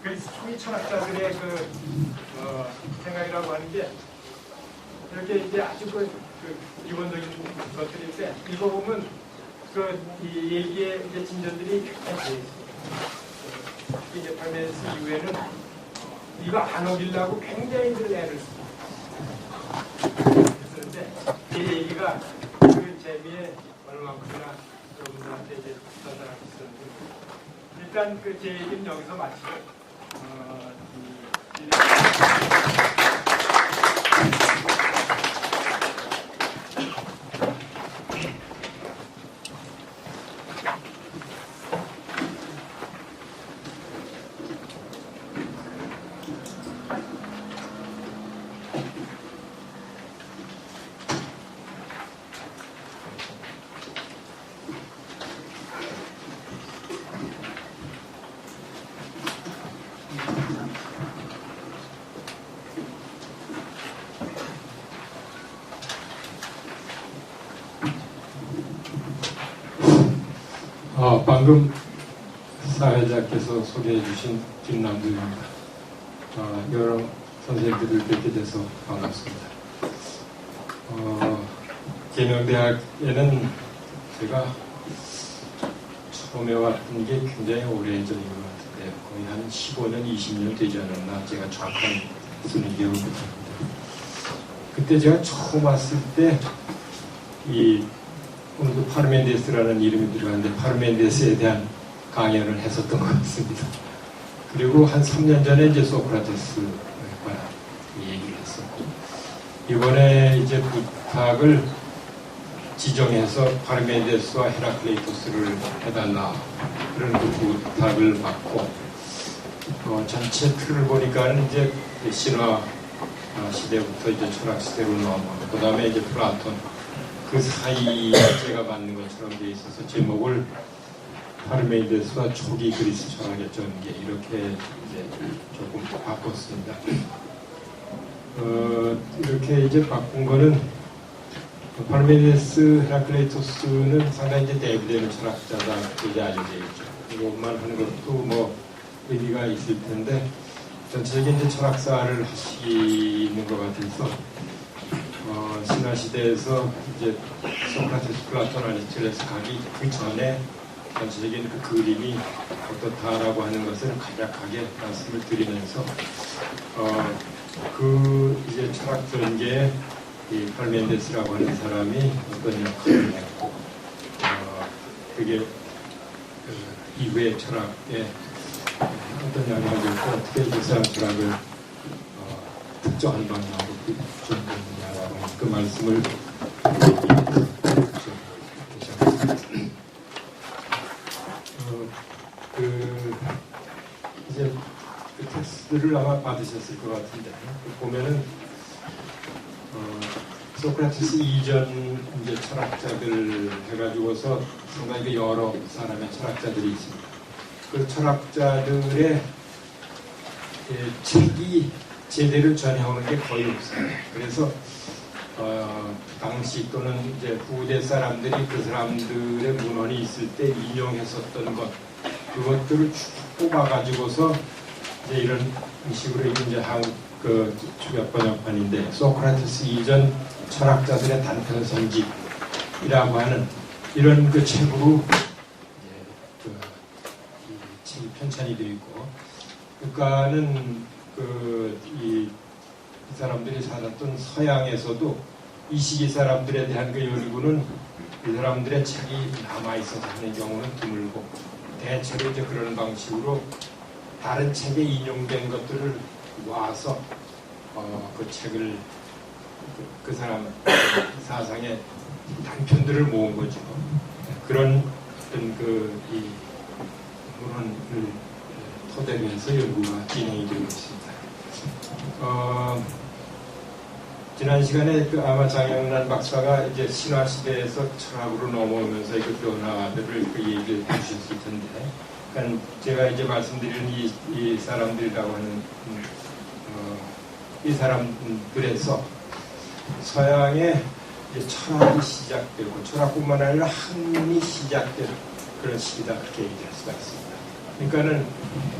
그리스 초기 철학자들의 생각이라고 하는 게 이렇게 이제 아주 그 기본적인 것들인데 읽어보면 이 얘기의 이제 진전들이 굉장히 되어 있습니다. 이제 파르메니데스 이후에는 이거 안 어기려고 굉장히 애를 쓰는데 이 얘기가 그 재미에 얼마만큼이나 여러분들한테 이제 전달할 수 있었는데 일단 그 제 얘기는 여기서 마치고 방금 사회자께서 소개해 주신 김남두입니다. 여러 선생님들을 뵙게 돼서 반갑습니다. 계명대학에는 제가 처음에 왔던 게 굉장히 오래전인 것 같은데 거의 한 15년, 20년 되지 않았나 제가 정확한 수는 기억을 못합니다. 그때 제가 처음 왔을 때 오늘도 파르멘데스라는 이름이 들어가는데 파르멘데스에 대한 강연을 했었던 것 같습니다. 그리고 한 3년 전에 이제 소크라테스에 관한 얘기를 했었고 이번에 이제 부탁을 지정해서 파르멘데스와 헤라클레이토스를 해달라 그런 그 부탁을 받고 전체 틀을 보니까는 이제 신화 시대부터 이제 철학 시대로 넘어가고 그 다음에 이제 플라톤 그 사이에 제가 맞는 것처럼 돼 있어서 제목을 파르메이데스와 초기 그리스 철학의 전개 이렇게 이제 조금 바꿨습니다. 이렇게 이제 바꾼 거는 파르메이데스, 헤라클레이토스는 상당히 이제 대비되는 철학자다 이제 알려져 있죠. 이것만 하는 것도 뭐 의미가 있을 텐데 전체적인 이제 철학사를 하시는 것 같아서 신화 시대에서 이제 소크라테스, 플라톤, 아리스토텔레스 가기 그 전에 전체적인 그 그림이 어떻다라고 하는 것을 간략하게 말씀을 드리면서 그 이제 철학 전개에 이 파르멘데스라고 하는 사람이 어떤 역할을 했고 그게 이후의 철학에 어떤 영향을 줬고 어떻게 그 사람 철학을 특정한 방향으로 전개했느냐라고 그 말씀을 이제 그 텍스트를 아마 받으셨을 것 같은데 보면은 소크라테스 이전 이제 철학자들 해가지고서 상당히 여러 사람의 철학자들이 있습니다. 그 철학자들의 책이 제대로 전해오는 게 거의 없어요. 그래서 당시 또는 이제 후대 사람들이 그 사람들의 문헌이 있을 때 인용했었던 것 그것들을 쭉 뽑아가지고서 이제 이런 식으로 이제 한국 그 주역 번역판인데 소크라테스 이전 철학자들의 단편 성집이라고 하는 이런 그 책으로 그 책이 편찬이 되어 있고 그러니까는 이 사람들이 살았던 서양에서도 이 시기 사람들에 대한 그 연구는 이 사람들의 책이 남아있어서 하는 경우는 드물고 대체로 이제 그런 방식으로 다른 책에 인용된 것들을 모아서 그 책을 그 사람 사상의 단편들을 모은 거죠. 그런 어떤 이 문헌을 토대로 해서 연구가 진행이 되고 있습니다. 지난 시간에 아마 장영란 박사가 이제 신화 시대에서 철학으로 넘어오면서 그 변화들을 그 얘기를 해주셨을 텐데, 그러니까 제가 이제 말씀드리는 이 사람들이라고 하는 이 사람들에서 서양의 이제 철학이 시작되고 철학뿐만 아니라 학문이 시작된 그런 시기다 그렇게 얘기할 수가 있습니다. 그러니까는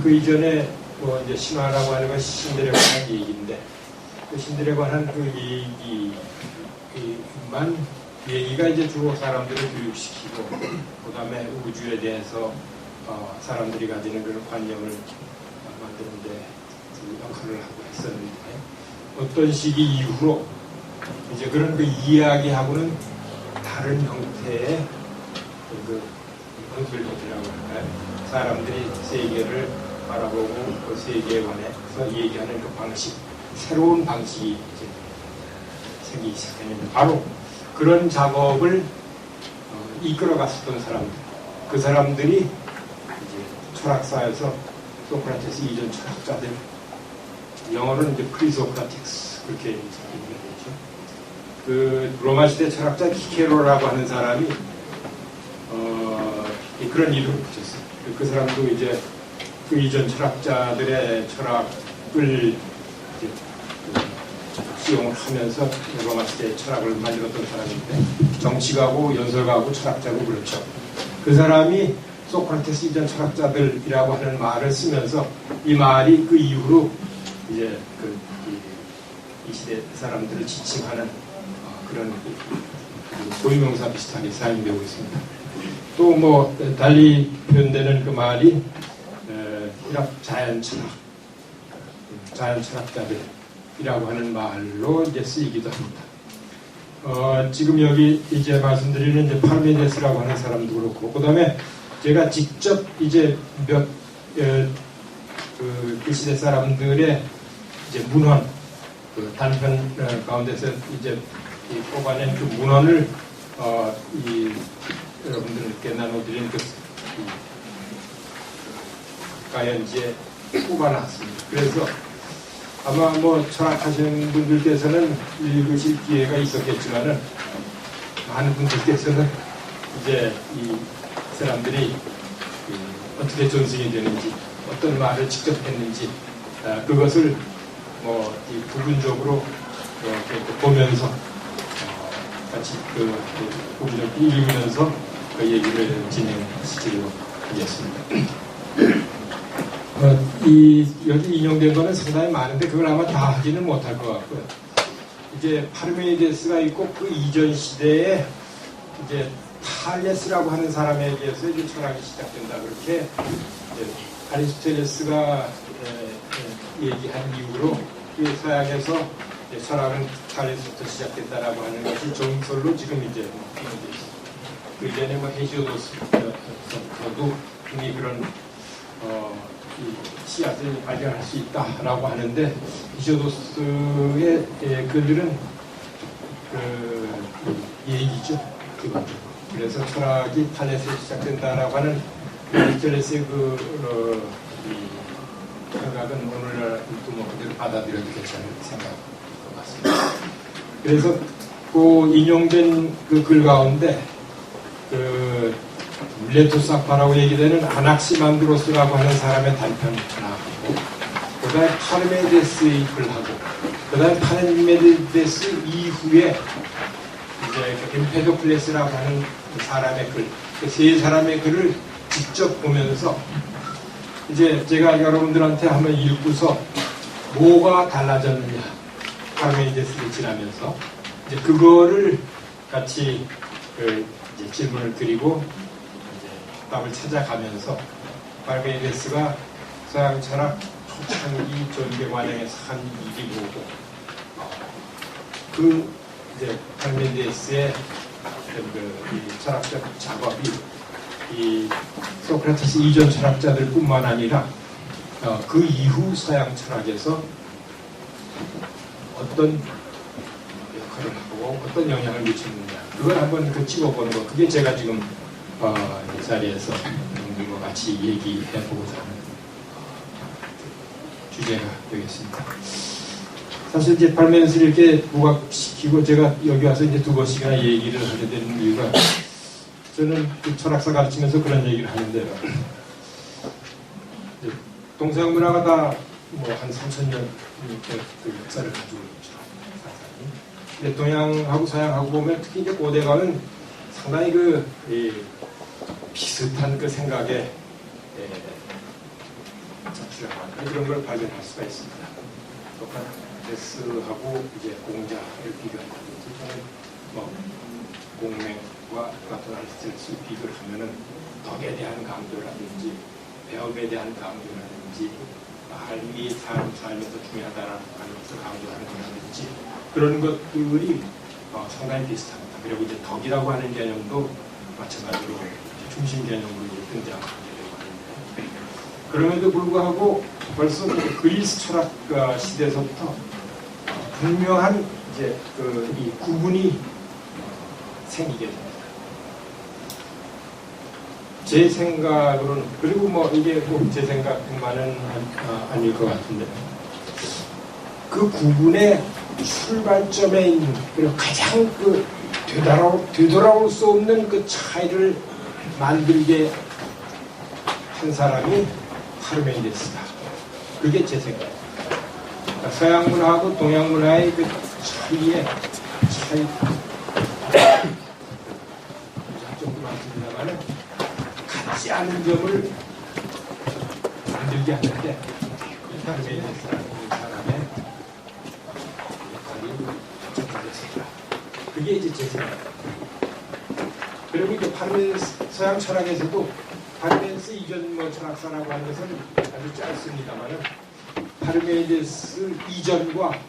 그 이전에 뭐 이제 신화라고 하는 건 신들에 관한 얘기인데 그 신들에 관한 그 얘기가 이제 주로 사람들을 교육시키고 그 다음에 우주에 대해서 사람들이 가지는 그런 관념을 만드는데 그 역할을 하고 했었는데 어떤 시기 이후로 이제 그런 그 이야기하고는 다른 형태의 그 언술법이라고 할까요? 사람들이 세계를 바라보고 그 세계에 관해서 얘기하는 그 방식, 새로운 방식이 이제 생기기 시작했는데 바로 그런 작업을 이끌어갔었던 사람들, 그 사람들이 이제 철학사에서 소크라테스 이전 철학자들, 영어로는 이제 프리소크라틱스 그렇게 얘기하죠. 그 로마 시대 철학자 키케로라고 하는 사람이 그런 이름을 붙였어요. 그 사람도 이제 그 이전 철학자들의 철학을 이제 수용을 하면서 로마 시대의 철학을 만들었던 사람인데 정치가고 연설가고 철학자고 그렇죠. 그 사람이 소크라테스 이전 철학자들이라고 하는 말을 쓰면서 이 말이 그 이후로 이제 이 시대 사람들을 지칭하는 그런 고유명사 비슷하게 사용되고 있습니다. 또 뭐 달리 표현되는 그 말이 이랍 자연철학자들이라고 하는 말로 이제 쓰이기도 합니다. 지금 여기 이제 말씀드리는 이제 파르메데스라고 하는 사람도 그렇고, 그 다음에 제가 직접 이제 그 시대 사람들의 이제 문헌, 그 단편 가운데서 이제 뽑아낸 그 문헌을 여러분들께 나눠드린 그 가연지에 뽑아놨습니다. 그래서 아마 뭐 철학하시는 분들께서는 읽으실 기회가 있었겠지만은 많은 분들께서는 이제 이 사람들이 어떻게 전승이 되는지, 어떤 말을 직접 했는지 그것을 뭐 부분적으로 보면서 같이 부분적으로 읽으면서 그 얘기를 진행시키도록 하겠습니다. 여기 인용된 거는 상당히 많은데 그걸 아마 다 하지는 못할 것 같고요. 이제 파르메니데스가 있고 그 이전 시대에 이제 탈레스라고 하는 사람에 의해서 이제 철학이 시작된다. 그렇게 아리스토텔레스가 얘기한 이후로 그 서양에서 철학은 탈레스부터 시작된다라고 하는 것이 정설로 지금 이제 표현되어 있습니다. 그 이전에 뭐 헤시오도스서도 이미 그런 씨앗을 발견할 수 있다라고 하는데, 헤시오도스의 글들은 그 얘기죠, 기본적으로. 그래서 철학이 탈레스에서 시작된다라고 하는 아리스토텔레스의 생각은 오늘날 뭐 그대로 받아들여도 괜찮은 생각인 것 같습니다. 그래서 그 인용된 그 글 가운데 그 밀레토사파라고 얘기되는 아낙시만드로스라고 하는 사람의 단편 하나하고, 그 다음에 파르메데스의 글하고, 그 다음에 파르메데스 이후에 이제 엠페도클레스라고 하는 사람의 글, 그 세 사람의 글을 직접 보면서 이제 제가 여러분들한테 한번 읽고서 뭐가 달라졌느냐, 파르메니데스를 지나면서 이제 그거를 같이 이제 질문을 드리고 이제 답을 찾아가면서 파르메니데스가 서양 철학 초창기 전개 과정에서 한 일이 뭐고, 그 이제 파르메니데스의 이 철학적 작업이 이 소크라테스 이전 철학자들뿐만 아니라 그 이후 서양 철학에서 어떤 역할을 하고 어떤 영향을 미치느냐, 그걸 한번 찍어보는 거, 그게 제가 지금 이 자리에서 여러분들과 같이 얘기해보고자 하는 주제가 되겠습니다. 사실 이제 파르메니데스를 이렇게 부각시키고 제가 여기 와서 이제 2번씩이나 얘기를 하게 되는 이유가, 저는 그 철학사 가르치면서 그런 얘기를 하는데요. 동서양 문화가 다 뭐 한 3,000년 그 역사를 가지고 있죠. 근데 동양하고 서양하고 보면 특히 이제 고대가는 상당히 비슷한 그 생각에 자출하는 그런 걸 발견할 수가 있습니다. 소크라테스하고 이제 공자를 비교한다든지, 저는 뭐 공맹과 같은 아리스토텔레스를 비교를 하면은 덕에 대한 강조라든지 배움에 대한 강조라든지 삶이 삶에서 중요하다는 것을 강조하는 거라든지 그런 것들이 상당히 비슷합니다. 그리고 이제 덕이라고 하는 개념도 마찬가지로 중심 개념으로 등장하려고 하는데, 그럼에도 불구하고 벌써 그리스 철학 시대에서부터 분명한 이제 이 구분이 생기게 됩니다. 제 생각으로는, 그리고 뭐 이게 꼭 제 생각뿐만은 아닐 것 같은데, 그 구분의 출발점에 있는, 그리고 가장 되돌아올 수 없는 그 차이를 만들게 한 사람이 파르메니데스다. 그게 제 생각입니다. 그러니까 서양 문화하고 동양 문화의 그 차이 정도 말씀드리다가는 같지 않은 있다는 점을 만들게 하는데 파르메이데스라는 사람의 역할이 적극적이었습니다. 그게 이제 제 생각입니다. 그리고 이제 서양 철학에서도 파르메이데스 이전 철학사라고 하는 것은 아주 짧습니다만은 파르메이데스 이전과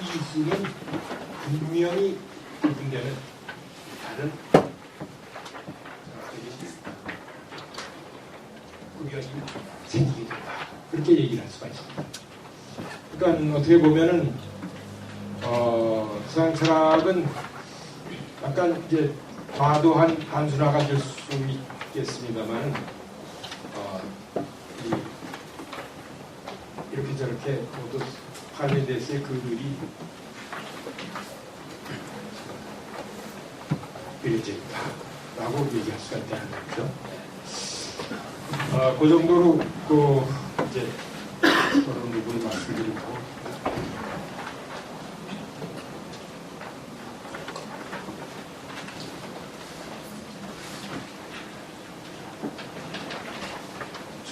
이후는 분명히 구분되는 다른 구별이 생기게 된다. 그렇게 얘기를 할 수가 있습니다. 그러니까 어떻게 보면은 서양 철학은 약간 이제 과도한 단순화가 될 수 있겠습니다만 이렇게 저렇게 모두 파르메이데스의 글이 그려져 있다라고 얘기할 수가 있다는 거죠. 그 정도로 이제 그런 부분을 말씀드리고.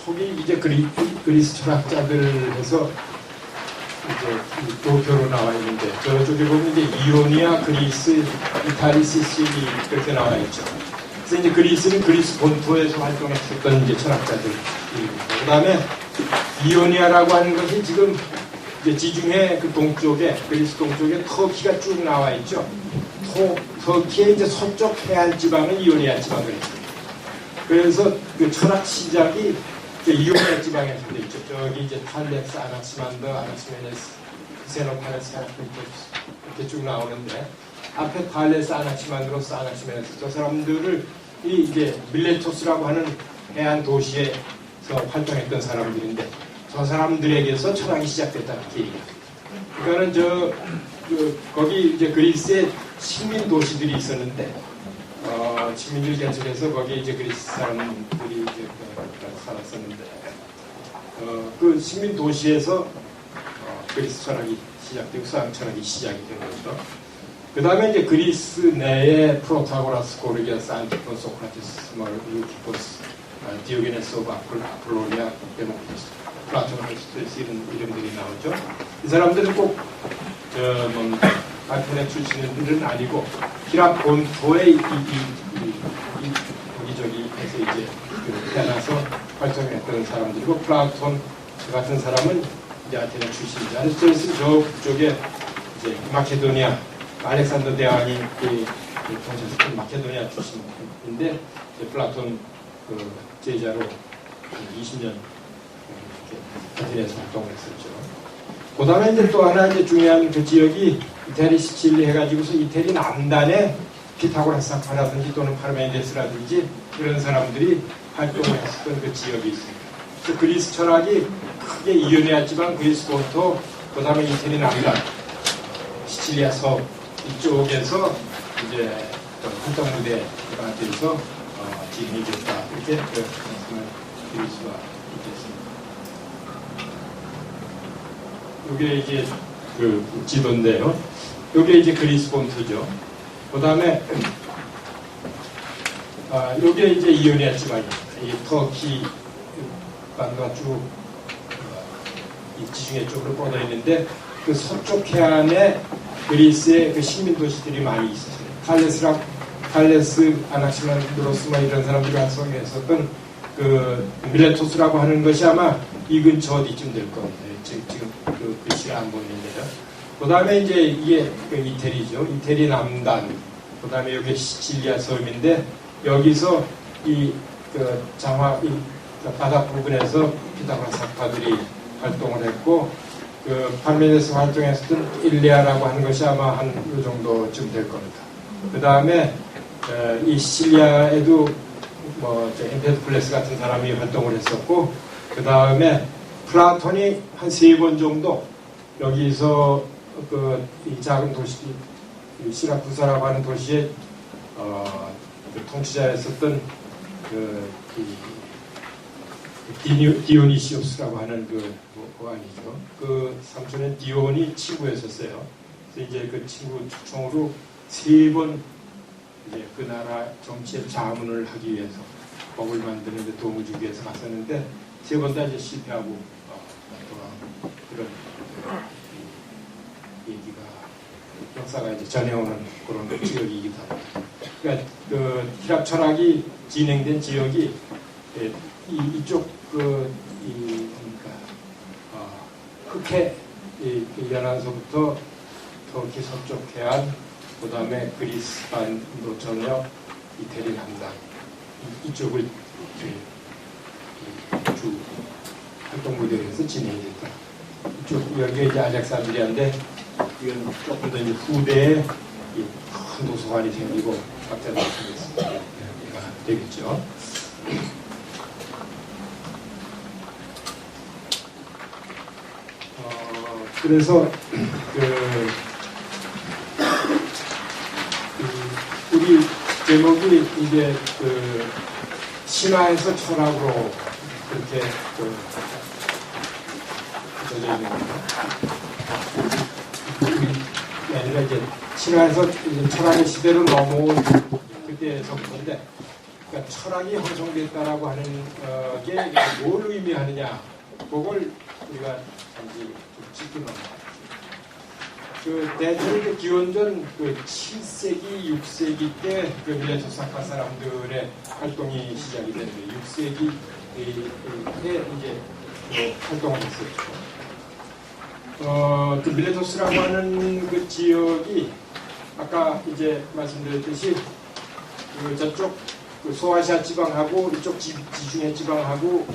초기 이제 그리스 철학자들 해서 이제 도표로 나와 있는데 저쪽에 보면 이제 이오니아, 그리스, 이탈리, 시시리 그렇게 나와 있죠. 그래서 이제 그리스는 그리스 본토에서 활동했었던 이제 철학자들. 그 다음에 이오니아라고 하는 것이 지금 이제 지중해 그 동쪽에 그리스 동쪽에 터키가 쭉 나와 있죠. 터키의 이제 서쪽 해안 지방은 이오니아 지방을 했습니다. 그래서 그 철학 시작이 이오니아 지방에서 돼 있죠. 저기 이제 탈렉스, 아나치만더, 아나치메네스, 세노파레스, 헤라클리토스 이렇게 쭉 나오는데 앞에 탈레스, 아나치만드로스, 아나치메네스 저 사람들을 이제 밀레토스라고 하는 해안 도시에서 활동했던 사람들인데 저 사람들에게서 철학이 시작됐다는 얘기입니다. 그러니까는 거기 이제 그리스에 식민 도시들이 있었는데 식민들 개척해서 거기에 이제 그리스 사람들이 이제 살았었는데 그 식민 도시에서 그리스 철학이 시작되고 서양 철학이 시작이 된 거죠. 그 다음에 이제 그리스 내에 프로타고라스, 고르기아스, 안티폰, 소크라테스, 유키포스, 디오게네스 오브 아폴로니아, 데모크리토스, 플라톤, 아리스토텔레스 이런 이름들이 나오죠. 이 사람들은 꼭 아테네 출신들은 아니고 히랍 본토의 여기저기 해서 이제 태어나서 활동했던 사람들이고 플라톤 같은 사람은 이제 아테네 출신이죠. 아리스토텔레스는 저쪽에 이제 마케도니아 알렉산더 대왕이 통치했던 마케도니아 출신인데 플라톤 그 제자로 20년 아테네에서 활동을 했었죠. 그 다음에 이제 또 하나 이제 중요한 그 지역이 이태리 시칠리 해가지고서 이태리 남단에 피타고라스 학파라든지 또는 파르메이데스라든지 이런 사람들이 활동을 했었던 그 지역이 있습니다. 그래서 그리스 철학이 크게 이오니아 지방, 그리스 본토, 그 다음에 이태리 남단, 시칠리아 서 이쪽에서 이제 활동 무대가 돼서 지금이 됐다 이렇게 말씀을 드릴 수가 있겠습니다. 이게 이제 그 지도인데요. 이게 이제 그리스 본토죠. 그 다음에 이게 이제 이오니아 지방입니다. 이 터키 반도가 쭉 이 지중해 쪽으로 뻗어 있는데 그 서쪽 해안에 그리스의 그 식민 도시들이 많이 있었어요. 탈레스, 아나시만드로스 이런 사람들이 활성했었던 그 밀레토스라고 하는 것이 아마 이 근처 어디쯤 될 겁니다. 지금 그 글씨가 안 보이는데요. 그 다음에 이제 이게 그 이태리죠. 이태리 남단. 그 다음에 여기 시칠리아 섬인데 여기서 이 그 바닥 부분에서 피타고라스 학파들이 활동을 했고 그 파르메이데스 활동했었던 일리아라고 하는 것이 아마 한 이 정도쯤 될 겁니다. 그 다음에 이 시칠리아에도 엠페도클레스 같은 사람이 활동을 했었고 그 다음에 플라톤이 한 3번 정도 여기서 이 작은 도시 시라쿠사라고 하는 도시의 그 통치자였었던 디오니시오스라고 하는 그 고아니죠. 그 삼촌의 디온이 친구였었어요. 그래서 이제 그 친구 초청으로 3번 이제 그 나라 정치의 자문을 하기 위해서 법을 만드는데 도움을 주기 위해서 갔었는데 3번 다 이제 실패하고 돌아온 그런 얘기가 역사가 이제 전해오는 그런 지역이기도 합니다. 그러니까 그 희락 철학이 진행된 지역이 이쪽 그러니까 흑해 연안서부터 터키 서쪽 해안, 그 다음에 그리스 반도 전역, 이태리 남단 이쪽을 주 활동 무대에서 진행이 됐다. 이쪽 여기가 이제 알렉산드리아인데 이건 조금 더 이제 후대에 큰 도서관이 생기고 각자 도서관이 되겠죠. 그래서 우리 제목이 이제 신화에서 철학으로 그렇게 써져 있는 겁니다. 아니라 이제 신화에서 이제 철학의 시대로 넘어온 그때서부터인데, 그러니까 철학이 형성됐다라고 하는 게 뭘 의미하느냐, 그걸 우리가 단지 좀 짚고 넘어가요. 대체로 기원전 7세기, 6세기 때 밀레토스 학파 사람들의 활동이 시작이 되는데 6세기 때 이제 활동을 했었죠. 밀레토스라고 하는 그 지역이 아까 이제 말씀드렸듯이 저쪽 소아시아 지방하고 이쪽 지중해 지방하고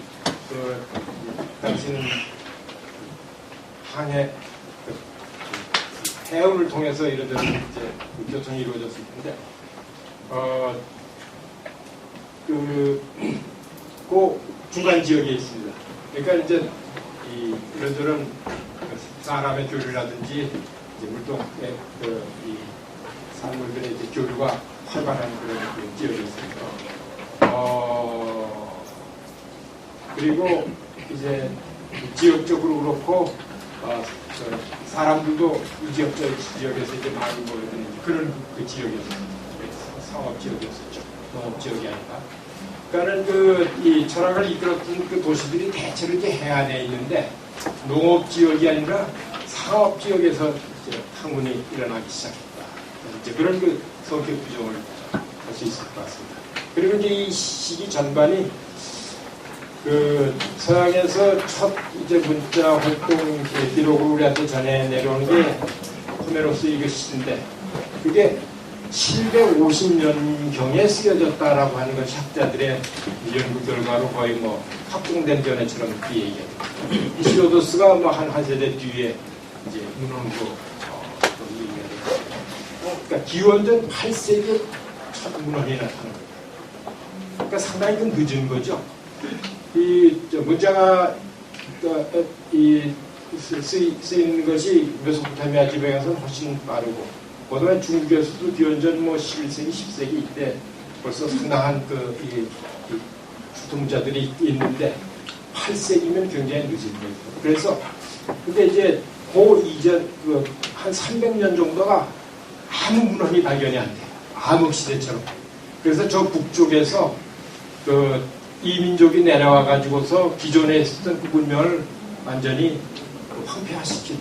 당시는 항해 해운을 통해서 이런저런 이제 교통이 이루어졌을 텐데, 그 중간 지역에 있습니다. 그러니까 이제 이런저런 사람의 교류라든지 이제 물동의 이 산물들의 이제 교류가 활발한 그런 지역이 있습니다. 그리고 이제 지역적으로 그렇고 사람들도 이 지역에서 이제 많이 모여드는 그런 그 지역이었어요. 상업 지역이었었죠. 농업 지역이 아니라. 그러니까는 이 철학을 이끌었던 그 도시들이 대체로 이제 해안에 있는데 농업 지역이 아니라 상업 지역에서 이제 학문이 일어나기 시작했다. 이제 그런 그 성격 규정을 할 수 있을 것 같습니다. 그리고 이제 이 시기 전반이 서양에서 첫 이제 문자 활동 기록을 우리한테 전해 내려오는 게 호메로스 이거 시인데, 그게 750년경에 쓰여졌다라고 하는 것이 학자들의 연구 결과로 거의 뭐 확정된 견해처럼 그렇게 얘기합니다. 히시오도스가 뭐 한 세대 뒤에 이제 문헌으로 얘기가 되고, 그러니까 기원전 8세기에 첫 문헌이 나타난 거예요. 그러니까 상당히 좀 늦은 거죠. 문자가 쓰이는 것이 메소포타미아 지방에서는 훨씬 빠르고, 그다음에 중국에서도 기원전 뭐 11세기, 10세기 이때 벌써 상당한 수통자들이 있는데 8세기면 굉장히 늦은 거예요. 그래서 근데 이제 그 이전 한 300년 정도가 아무 문헌이 발견이 안 돼요. 암흑 시대처럼. 그래서 저 북쪽에서 이민족이 내려와 가지고서 기존에 있었던 그 문명을 완전히 황폐화시킨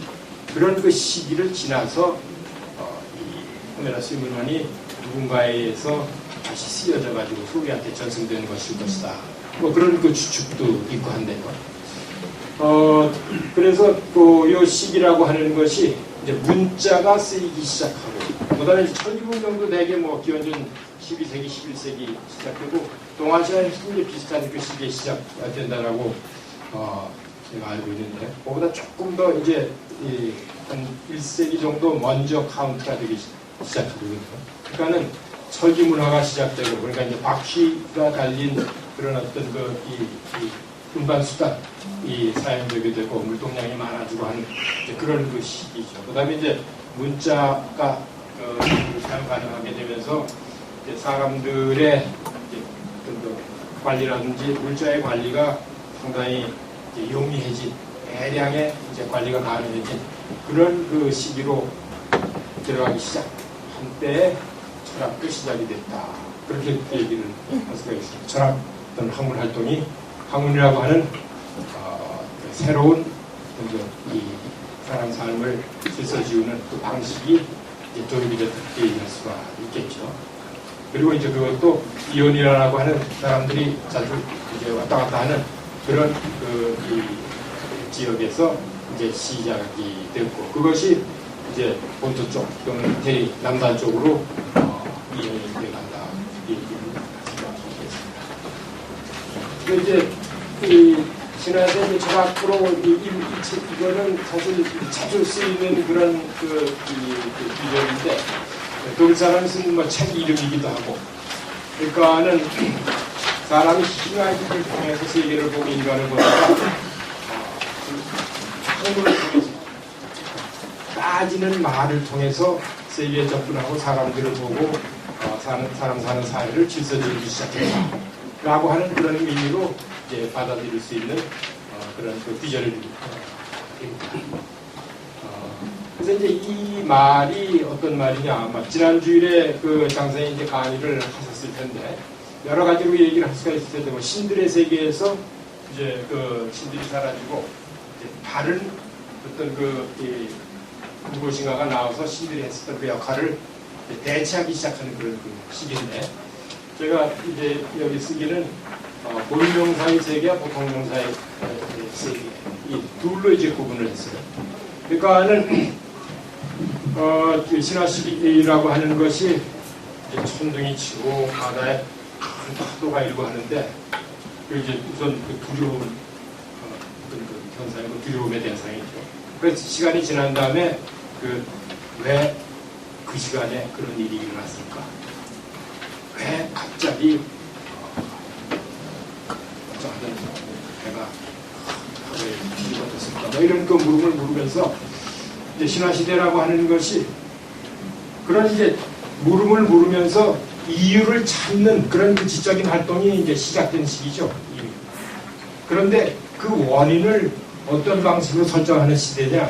그런 그 시기를 지나서 이 호메로스 문헌이 누군가에 의해서 다시 쓰여져 가지고 우리한테 전승되는 것일 것이다. 뭐 그런 그 추측도 있고 한데요. 그래서 요 시기라고 하는 것이 이제 문자가 쓰이기 시작하고, 그다음에 천기문명도 대개 뭐 기원전 12세기, 11세기 시작되고, 동아시아에서 이제 비슷한 그 시기에 시작된다라고 제가 알고 있는데, 그보다 조금 더 이제 한 1세기 정도 먼저 카운트가 되기 시작하거든요. 그러니까는 설기 문화가 시작되고, 그러니까 이제 바퀴가 달린 그런 어떤 이 운반 수단이 사용되게 되고 물동량이 많아지고 하는 그런 그 시기죠. 그다음에 이제 문자가 사용 가능하게 되면서 이제 사람들의 관리라든지 물자의 관리가 상당히 이제 용이해진, 대량의 이제 관리가 가능해진 그런 그 시기로 들어가기 시작한 때에 철학도 시작이 됐다. 그렇게 얘기를 할 수가 있습니다. 철학 어떤 학문 활동이 학문이라고 하는 그 새로운 이 사람 삶을 질서지우는 그 방식이 이제 도입이 됐다 얘기할 수가 있겠죠. 그리고 이제 그것도 이혼이라고 하는 사람들이 자주 이제 왔다 갔다 하는 그런 이 지역에서 이제 시작이 됐고, 그것이 이제 본토 쪽 또는 대리 남단 쪽으로 이혼이 돼간다 얘기를 말씀드리겠습니다. 근데 이제 이 지난해 이제 저 앞으로 이거는 사실 자주 쓰이는 그런 비전인데, 독일 사람이 쓴 뭐 책 이름이기도 하고, 그러니까는 사람이 희망을 통해서 세계를 보고 인간을 보다가 학문을 통해서 따지는 말을 통해서 세계에 접근하고 사람들을 보고 사람 사는 사회를 질서지기 시작했다라고 하는 그런 의미로 이제 받아들일 수 있는 그런 그 비전을 드립니다. 그래서 이제 이 말이 어떤 말이냐, 아마 지난 주일에 그 장사님 이제 강의를 하셨을 텐데 여러 가지로 얘기를 할 수가 있을 텐데, 뭐 신들의 세계에서 이제 그 신들이 사라지고 이제 다른 어떤 무엇인가가 나와서 신들이 했었던 그 역할을 대체하기 시작하는 그런 그 시기인데, 제가 이제 여기 쓰기는 본명사의 세계와 보통명사의 세계 이 둘로 이제 구분을 했어요. 그러니까는 신화시기라고 하는 것이 이제 천둥이 치고 바다에 큰 파도가 일고 하는데, 이제 우선 그 두려운 그 현상이고 두려움의 대상이죠. 그래서 시간이 지난 다음에 왜 그 시간에 그런 일이 일어났을까? 왜 갑자기 어쩌면 배가 하루에 뒤집어졌을까? 뭐 이런 그 물음을 물으면서 이제 신화시대라고 하는 것이 그런 이제 물음을 물으면서 이유를 찾는 그런 그 지적인 활동이 이제 시작된 시기죠. 그런데 그 원인을 어떤 방식으로 설정하는 시대냐?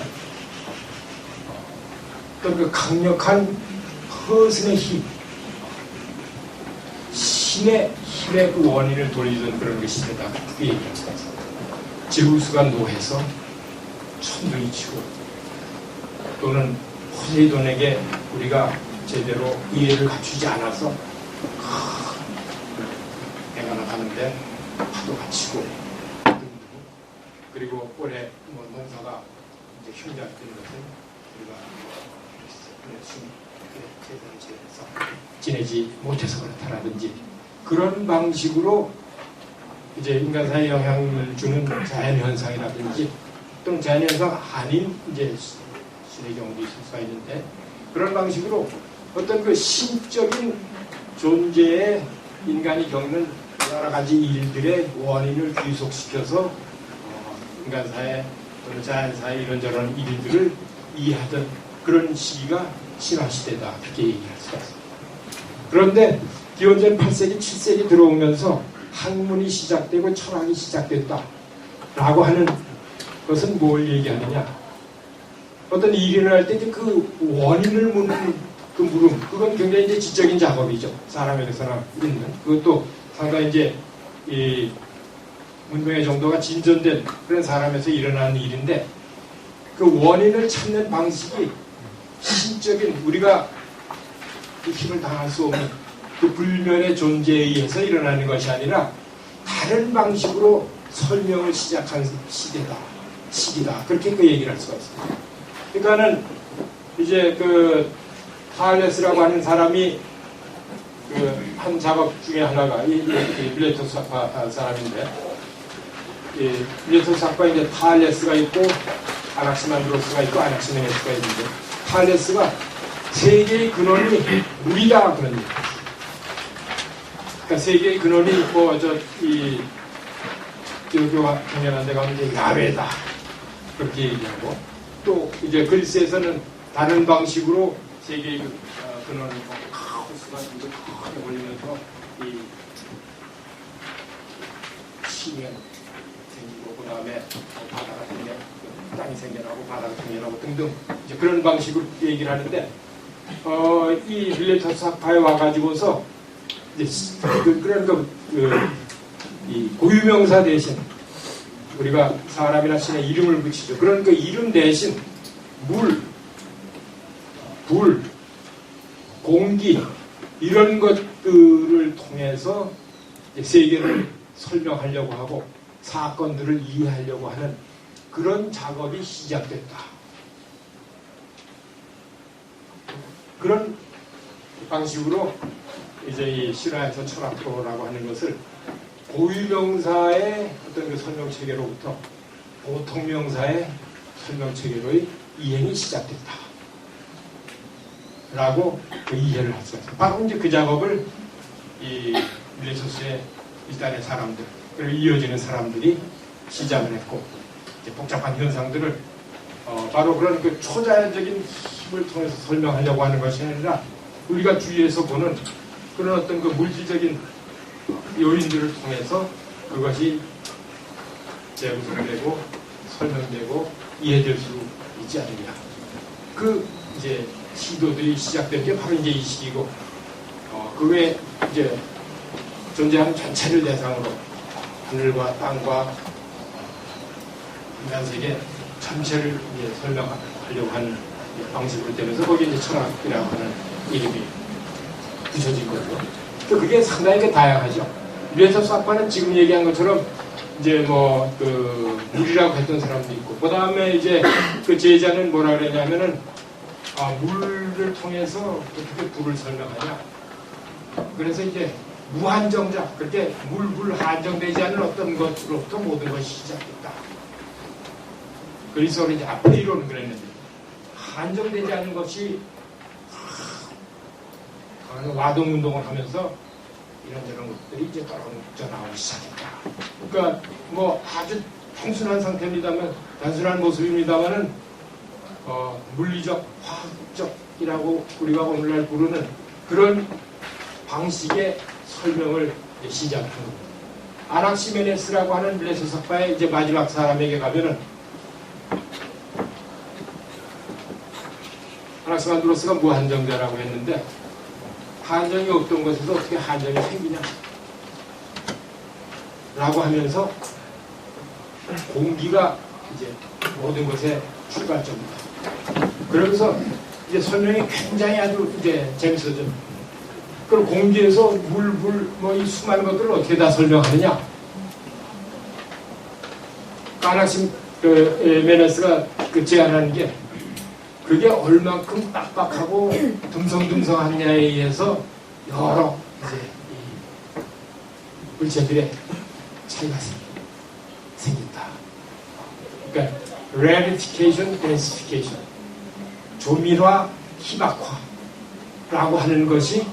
어떤 그 강력한 허슨의 힘, 신의 힘의 그 원인을 돌리던 그런 그 시대다. 그 얘기를 했어요. 제우스가 노해서 천둥이 치고, 또는 포세이돈에게 우리가 제대로 이해를 갖추지 않아서 해가 나가는데 파도가 치고, 그리고 올해 뭐 농사가 이제 흉작된 것은 우리가 지내지 못해서 그렇다라든지, 그런 방식으로 이제 인간사회에 영향을 주는 자연현상이라든지 또는 자연현상 아닌 이제 신의 경우도 있을 수가 있는데, 그런 방식으로 어떤 그 신적인 존재에 인간이 겪는 여러 가지 일들의 원인을 귀속시켜서 인간사회 또는 자연사회 이런저런 일들을 이해하던 그런 시기가 신화시대다, 그렇게 얘기할 수가 있습니다. 그런데 기원전 8세기, 7세기 들어오면서 학문이 시작되고 철학이 시작됐다라고 하는 것은 뭘 얘기하느냐? 어떤 일이 일어날 때 그 원인을 묻는 그 물음, 그건 굉장히 이제 지적인 작업이죠. 사람에게서나 있는. 그것도 상당히 이제 이 문명의 정도가 진전된 그런 사람에서 일어나는 일인데, 그 원인을 찾는 방식이 신적인 우리가 그 힘을 당할 수 없는 그 불면의 존재에 의해서 일어나는 것이 아니라 다른 방식으로 설명을 시작한 시기다. 그렇게 그 얘기를 할 수가 있습니다. 그러니까는 이제 그 타알레스라고 하는 사람이 그 한 작업 중에 하나가 이 밀레토스 학파 사람인데, 이 밀레토스 학파에 이제 타알레스가 있고 아낙시만드로스가 있고 아낙시메네스가 있는데, 타알레스가 세계의 근원이 물이다 그런 얘기. 그러니까 세계의 근원이 뭐 이 기독교 경연한 데 가면 이제 야외다 그렇게 얘기하고, 또 이제 그리스에서는 다른 방식으로 세계의 근원을 카오스가 이제 크게 걸리면서 이 신이 생기고, 그 다음에 바다가 땅이 생겨나고 바다가 생겨나고 등등 이제 그런 방식으로 얘기를 하는데, 이 밀레토스 학파에 와가지고서 이제 그런 이 고유명사 대신 우리가 사람이나 신의 이름을 붙이죠. 그런 그 이름 대신 물, 불, 공기 이런 것들을 통해서 세계를 설명하려고 하고 사건들을 이해하려고 하는 그런 작업이 시작됐다. 그런 방식으로 이제 이 실화에서 철학도라고 하는 것을 고유명사의 어떤 그 설명 체계로부터 보통명사의 설명 체계로의 이행이 시작됐다. 라고 그 이해를 할 수 있어요. 바로 이제 그 작업을 이 밀레소스의 일단의 사람들, 그리고 이어지는 사람들이 시작을 했고, 이제 복잡한 현상들을 바로 그런 그 초자연적인 힘을 통해서 설명하려고 하는 것이 아니라 우리가 주위에서 보는 그런 어떤 그 물질적인 요인들을 통해서 그것이 재구성되고 설명되고 이해될 수 있지 않느냐. 그 이제 시도들이 시작된 게 바로 이제 이 시기고, 그 외에 이제 존재하는 전체를 대상으로 하늘과 땅과 인간 세계 전체를 이제 설명하려고 하는 방식으로 되면서 거기에 이제 철학이라고 하는 이름이 붙여진 거죠. 또 그게 상당히 다양하죠. 밀레소스 학파는 지금 얘기한 것처럼 이제 뭐 그 물이라고 했던 사람도 있고, 그 다음에 이제 그 제자는 뭐라 그랬냐면은 물을 통해서 어떻게 불을 설명하냐. 그래서 이제 무한정자, 그렇게 물 한정되지 않은 어떤 것으로부터 모든 것이 시작됐다. 그래서 이제 아프리로는 그랬는데 한정되지 않은 것이 와동 운동을 하면서 이런저런 것들이 이제 떨어져 나오기 시작했다. 그러니까 뭐 아주 단순한 상태입니다만, 단순한 모습입니다만은 물리적, 화학적이라고 우리가 오늘날 부르는 그런 방식의 설명을 시작한 겁니다. 아낙시메네스라고 하는 밀레소스 학파의 이제 마지막 사람에게 가면은 아낙시만드로스가 무한정자라고 했는데 한정이 없던 것에서 어떻게 한정이 생기냐 라고 하면서 공기가 이제 모든 것의 출발점이다. 그러면서 이제 설명이 굉장히 아주 이제 재밌어져. 그럼 공기에서 물, 뭐 이 수많은 것들을 어떻게 다 설명하느냐? 아낙시메네스가 그 제안하는 게 그게 얼만큼 빡빡하고 듬성듬성하느냐에 의해서 여러 이제 이 물체들의 차이가 생긴다. 그러니까 rarefication, densification, 조밀화, 희박화라고 하는 것이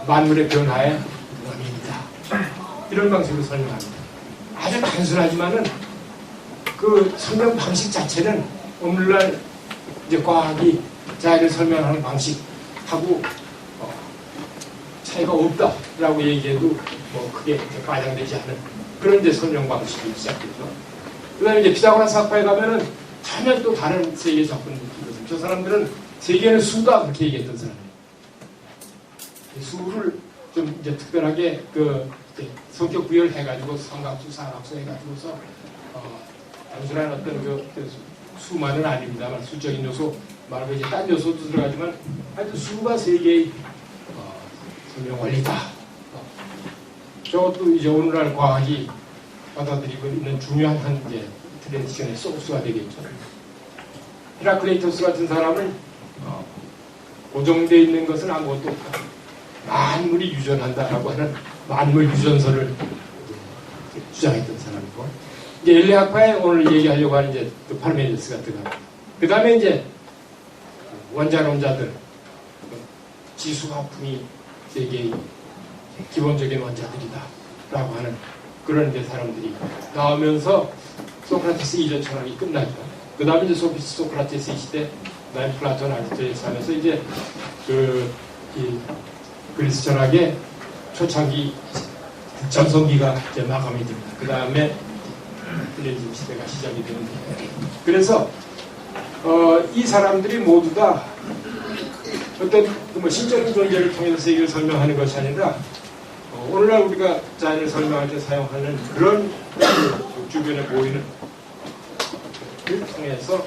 만물의 변화의 원인이다. 이런 방식으로 설명합니다. 아주 단순하지만은 그 설명 방식 자체는 오늘날 이제 과학이 자연을 설명하는 방식하고 차이가 없다라고 얘기해도 뭐 크게 과장되지 않은 그런 이제 설명 방식이 시작되죠. 그 다음에 이제 피타고라스 학파에 가면은 전혀 또 다른 세계 접근이거든요. 저 사람들은 세계는 수다 그렇게 얘기했던 사람이에요. 수를 좀 이제 특별하게 그 성격 부여해가지고 성각수, 사각수 해가지고서 단순한 어떤 그 수만은 아닙니다만 수적인 요소 말고 이제 딴 요소도 들어가지만 하여튼 수가 세계의 설명 원리다. 저것도 이제 오늘날 과학이 받아들이고 있는 중요한 한 이제 트랜지션의 소스가 되겠죠. 헤라클레이토스 같은 사람은 고정되어 있는 것은 아무것도 없다. 만물이 유전한다라고 하는 만물 유전설을 주장했던 사람이고, 이제 엘레학파에 오늘 얘기하려고 하는 이제 그 파르메니데스가 들어갑니다. 그 다음에 이제 원자론자들, 지수화풍이 세계의 기본적인 원자들이다라고 하는 그런 이제 사람들이 나오면서 소크라테스 이전 철학이 끝나죠. 그 다음에 이제 소크라테스 시대, 그 다음에 플라톤, 아리스토텔레스 하면서 이제 이 그리스 철학의 초창기 전성기가 이제 마감이 됩니다. 그 다음에 헬레니즘 시대가 시작이 되는데, 그래서 이 사람들이 모두 다 어떤 뭐 신적인 존재를 통해서 세계를 설명하는 것이 아니라 오늘날 우리가 자연을 설명할 때 사용하는 그런 주변에 보이는 를 통해서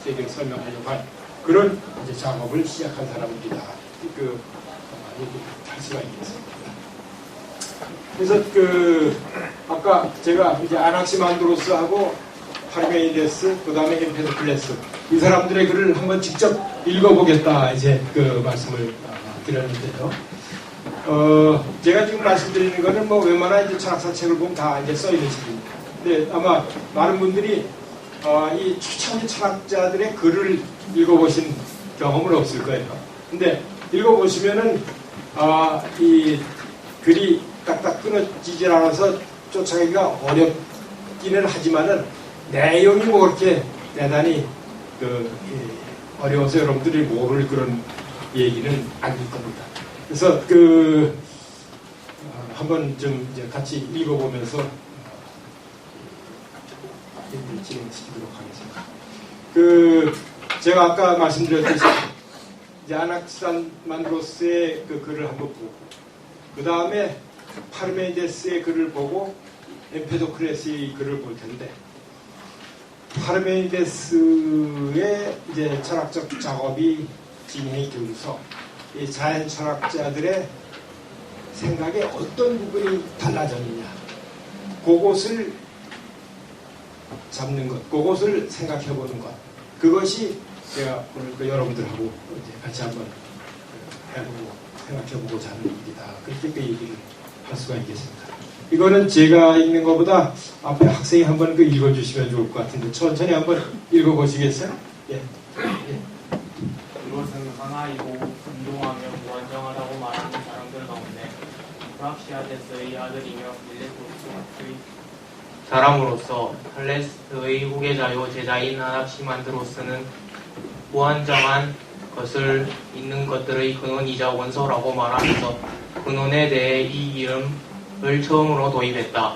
세계를 설명하려고 한 그런 이제 작업을 시작한 사람입니다. 할 수가 있겠습니다. 그래서 아까 제가 이제 아낙시만드로스하고 파르메니데스, 그 다음에 엠페도클레스 이 사람들의 글을 한번 직접 읽어보겠다 이제 그 말씀을 드렸는데요. 제가 지금 말씀드리는 거는 뭐 웬만한 이제 철학사 책을 보면 다 이제 써 있는 책입니다. 근데 아마 많은 분들이 이 초창기 철학자들의 글을 읽어보신 경험은 없을 거예요. 근데 읽어보시면은 이 글이 딱딱 끊어지질 않아서 쫓아가기가 어렵기는 하지만은 내용이 뭐 그렇게 대단히 어려워서 여러분들이 모를 그런 얘기는 아닐 겁니다. 그래서 한번 좀 이제 같이 읽어보면서 진행시키도록 하겠습니다. 제가 아까 말씀드렸듯이 이제 아낙시만드로스의 그 글을 한번 보고 그 다음에 파르메니데스의 글을 보고 엠페도클레스의 글을 볼 텐데 파르메니데스의 이제 철학적 작업이 진행이 되면서 이 자연 철학자들의 생각에 어떤 부분이 달라졌느냐 그것을 잡는 것, 그것을 생각해 보는 것 그것이 제가 오늘 여러분들하고 이제 같이 한번 해보고 생각해보고자 하는 일이다. 그렇게 얘기를 할 수가 있겠습니다. 이거는 제가 읽는 것보다 앞에 학생이 한번 읽어주시면 좋을 것 같은데 천천히 한번 읽어보시겠어요? 예. 그것은 하나이고 운동하며 무한정하다고 말하는 사람들 가운데 브락시아데스의 아들이며 밀레토스의 사람으로서 탈레스의 후계자요 제자인 아낙시만드로스는 무한정한 것을 있는 것들의 근원이자 원소라고 말하면서 근원에 대해 이 이름을 처음으로 도입했다.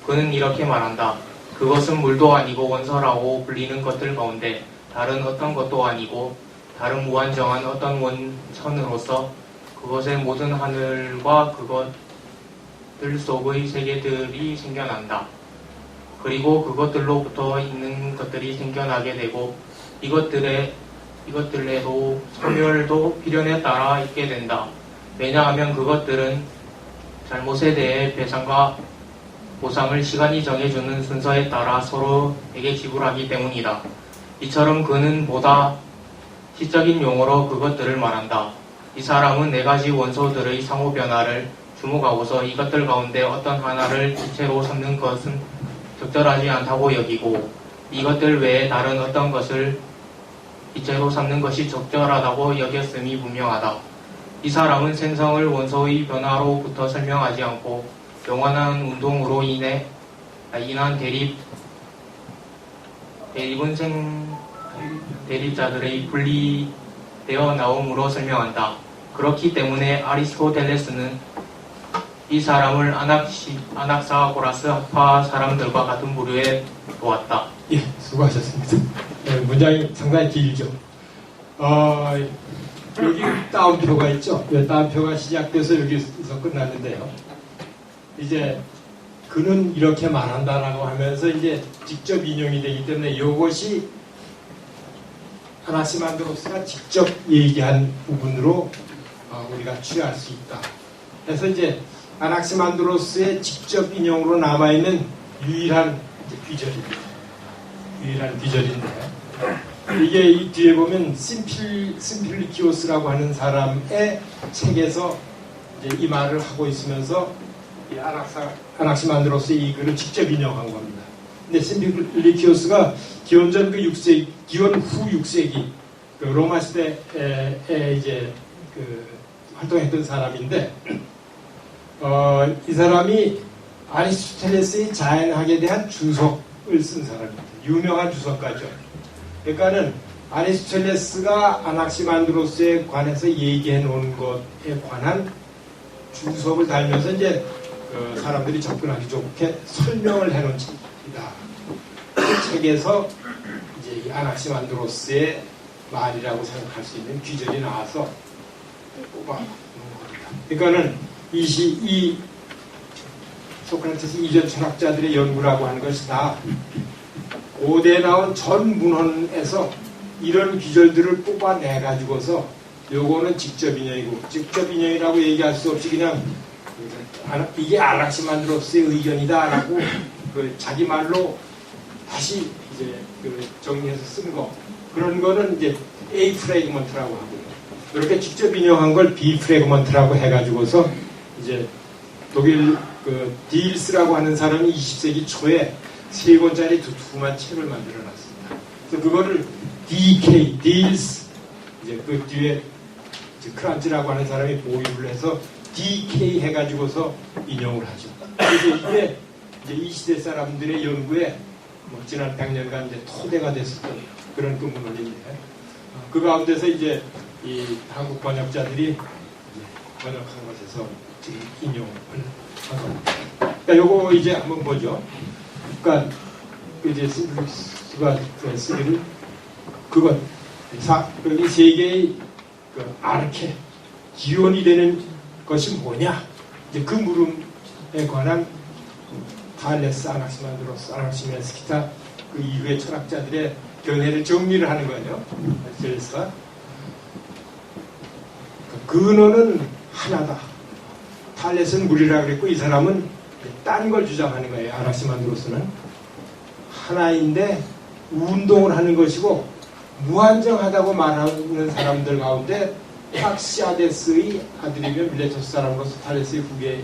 그는 이렇게 말한다. 그것은 물도 아니고 원소라고 불리는 것들 가운데 다른 어떤 것도 아니고 다른 무한정한 어떤 원천으로서 그것의 모든 하늘과 그것들 속의 세계들이 생겨난다. 그리고 그것들로부터 있는 것들이 생겨나게 되고 이것들에도 소멸도 필연에 따라 있게 된다. 왜냐하면 그것들은 잘못에 대해 배상과 보상을 시간이 정해주는 순서에 따라 서로에게 지불하기 때문이다. 이처럼 그는 보다 시적인 용어로 그것들을 말한다. 이 사람은 네 가지 원소들의 상호 변화를 주목하고서 이것들 가운데 어떤 하나를 주체로 삼는 것은 적절하지 않다고 여기고 이것들 외에 다른 어떤 것을 이체로 삼는 것이 적절하다고 여겼음이 분명하다. 이 사람은 생성을 원소의 변화로부터 설명하지 않고 영원한 운동으로 인한 대립자들의 분리되어 나옴으로 설명한다. 그렇기 때문에 아리스토텔레스는 이 사람을 아낙사고라스 학파 사람들과 같은 부류에 놓았다. 예, 수고하셨습니다. 네, 문장이 상당히 길죠. 여기 따옴표가 있죠. 따옴표가 시작돼서 여기서 끝났는데요. 이제 그는 이렇게 말한다라고 하면서 이제 직접 인용이 되기 때문에 이것이 아낙시만드로스가 직접 얘기한 부분으로 우리가 추리할 수 있다. 그래서 이제 아낙시만드로스의 직접 인용으로 남아있는 유일한 귀절입니다. 유일한 귀절인데 이게 이 뒤에 보면 심필리키오스라고 하는 사람의 책에서 이제 이 말을 하고 있으면서 이 아낙시만드로스의 이 글을 직접 인용한 겁니다. 근데 심필리키오스가 기원전 기원 후 6세기 로마 시대에 이제 활동했던 사람인데 이 사람이 아리스토텔레스의 자연학에 대한 주석을 쓴 사람입니다. 유명한 주석가죠. 그러니까는 아리스토텔레스가 아낙시만드로스에 관해서 얘기해 놓은 것에 관한 주석을 달면서 이제 사람들이 접근하기 좋게 설명을 해 놓은 책이다. 그 책에서 이제 이 아낙시만드로스의 말이라고 생각할 수 있는 귀절이 나와서 뽑아 놓은 겁니다. 그러니까는 이 소크라테스 이전 철학자들의 연구라고 하는 것이 다 고대 나온 전 문헌에서 이런 귀절들을 뽑아내 가지고서 요거는 직접 인용이고 직접 인용이라고 얘기할 수 없이 그냥 이게 아락시만드로스의 의견이다라고 그 자기 말로 다시 이제 그 정리해서 쓴 거 그런 거는 이제 A 프레그먼트라고 하고요. 이렇게 직접 인용한 걸 B 프레그먼트라고 해가지고서 이제 독일 그 딜스라고 하는 사람이 20세기 초에 3권짜리 두툼한 책을 만들어놨습니다. 그래서 그거를 DK, 딜스 이제 그 뒤에 이제 크란츠라고 하는 사람이 보유를 해서 DK 해가지고서 인용을 하죠. 그래서 이게 이제 이 시대 사람들의 연구에 뭐 지난 100년간 이제 토대가 됐었던 그런 그 문헌인데 그 가운데서 이제 이 한국 번역자들이 이제 번역한 것에서 지금 인용을 하고 그러니까 요거 이제 한번 보죠. 그러니까 이제 스가 쓰기를 그것 여기 세 개의 그 아르케 기원이 되는 것이 뭐냐 이제 그 물음에 관한 탈레스, 아낙시만드로스, 아낙시멘스키타 그 이후의 철학자들의 견해를 정리를 하는 거예요. 탈레스가 근원은 하나다. 탈레스는 물이라 그랬고 이 사람은 딴 걸 주장하는 거예요. 아낙시만드로스는 하나인데 운동을 하는 것이고 무한정하다고 말하는 사람들 가운데 탁시아데스의 아들이며 밀레토스 사람으로서 탈레스의 후계